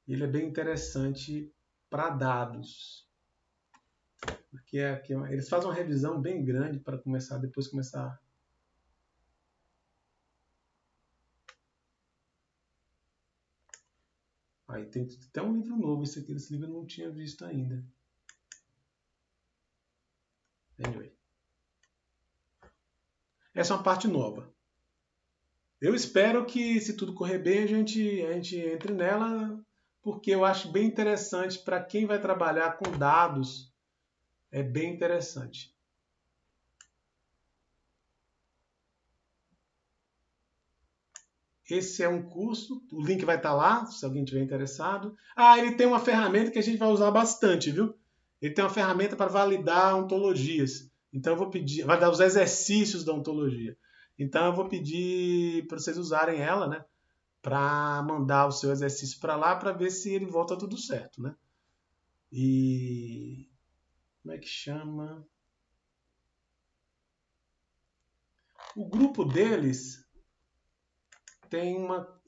Ele é bem interessante para dados. Porque eles fazem uma revisão bem grande para depois começar. Aí tem até um livro novo, esse livro eu não tinha visto ainda. Anyway. Essa é uma parte nova. Eu espero que, se tudo correr bem, a gente entre nela, porque eu acho bem interessante para quem vai trabalhar com dados. É bem interessante. Esse é um curso, o link vai estar lá, se alguém tiver interessado. Ele tem uma ferramenta que a gente vai usar bastante, viu? Ele tem uma ferramenta para validar ontologias. Então eu vou pedir, vai dar os exercícios da ontologia. Então eu vou pedir para vocês usarem ela, né? Para mandar o seu exercício para lá para ver se ele volta tudo certo, né? E como é que chama? O grupo deles tem uma...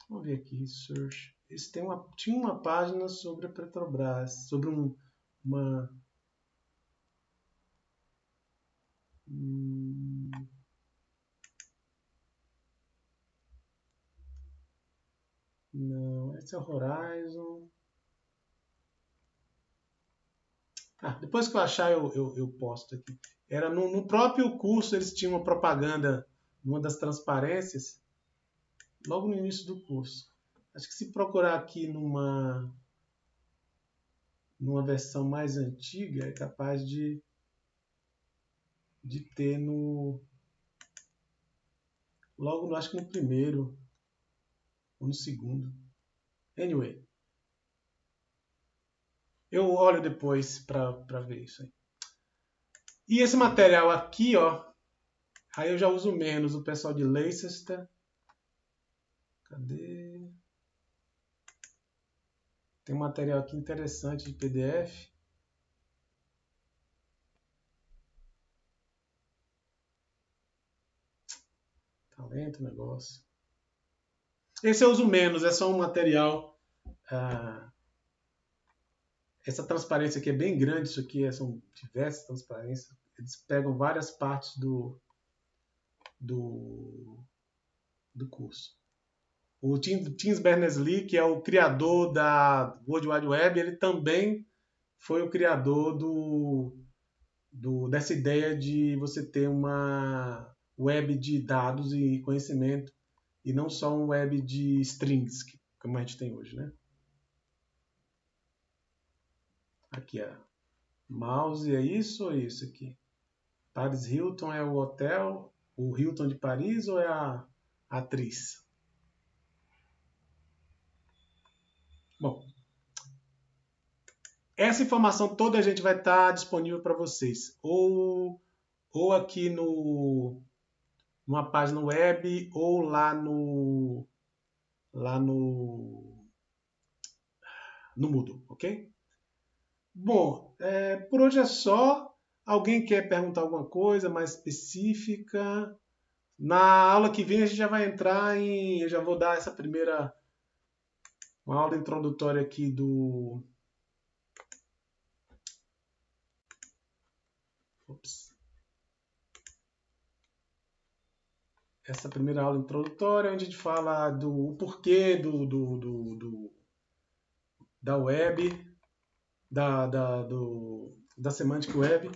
Vamos ver aqui, search. Eles tinha uma página sobre a Petrobras, sobre uma... Não, esse é o Horizon. Depois que eu achar, eu posto aqui. Era no próprio curso, eles tinham uma propaganda, uma das transparências, logo no início do curso. Acho que se procurar aqui numa versão mais antiga, é capaz de ter logo, acho que no primeiro ou no segundo. Anyway. Eu olho depois para ver isso aí. E esse material aqui, ó, aí eu já uso menos o pessoal de Leicester. Cadê? Tem um material aqui interessante de PDF. Tá lento o negócio. Esse eu uso menos, é só um material... Essa transparência aqui é bem grande, isso aqui são diversas transparências. Eles pegam várias partes do curso. O Tim Berners-Lee, que é o criador da World Wide Web, ele também foi o criador dessa ideia de você ter uma web de dados e conhecimento e não só uma web de strings, como a gente tem hoje, né? Aqui, ó. Mouse é isso ou é isso aqui? Paris Hilton é o hotel, o Hilton de Paris ou é a atriz? Bom, essa informação toda a gente vai estar disponível para vocês, ou aqui numa página web, ou lá no Moodle, ok? Bom, por hoje é só. Alguém quer perguntar alguma coisa mais específica? Na aula que vem a gente já vai entrar em... Eu já vou dar essa primeira... Uma aula introdutória aqui do... Ops. Essa primeira aula introdutória, onde a gente fala do porquê da web, da Semantic Web.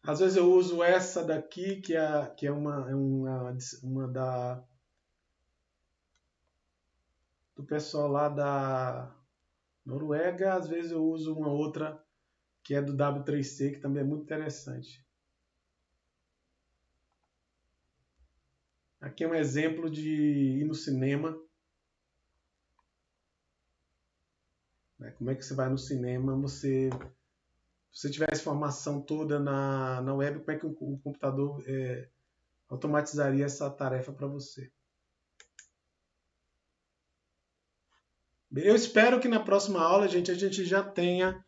Às vezes eu uso essa daqui, que é uma do pessoal lá da Noruega. Às vezes eu uso uma outra que é do W3C, que também é muito interessante. Aqui é um exemplo de ir no cinema. Como é que você vai no cinema? Se você tiver essa informação toda na web, como é que o computador automatizaria essa tarefa para você? Eu espero que na próxima aula, gente, a gente já tenha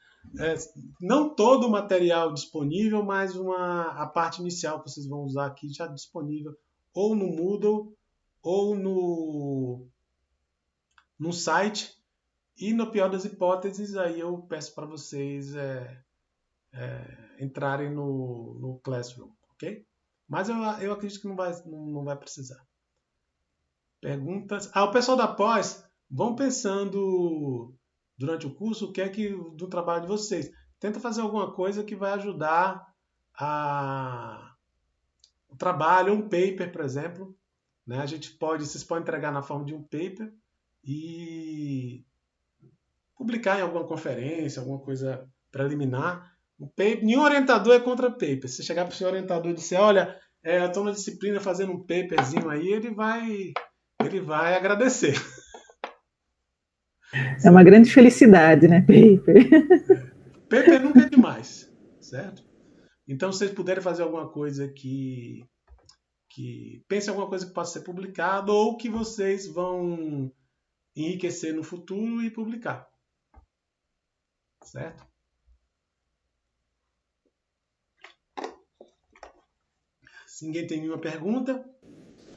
não todo o material disponível, mas a parte inicial que vocês vão usar aqui já disponível ou no Moodle ou no site. E no pior das hipóteses, aí eu peço para vocês entrarem no Classroom, ok? Mas eu acredito que não vai precisar. Perguntas? O pessoal da pós, vão pensando durante o curso o que é do trabalho de vocês. Tenta fazer alguma coisa que vai ajudar o trabalho, um paper, por exemplo. Né? Vocês podem entregar na forma de um paper e publicar em alguma conferência, alguma coisa preliminar. O paper, nenhum orientador é contra paper. Se chegar para o seu orientador e disser, olha, eu estou na disciplina fazendo um paperzinho aí, ele vai agradecer. É uma grande felicidade, né, paper? Paper nunca é demais, certo? Então, se vocês puderem fazer alguma coisa que pense em alguma coisa que possa ser publicada ou que vocês vão enriquecer no futuro e publicar. Certo? Se ninguém tem nenhuma pergunta,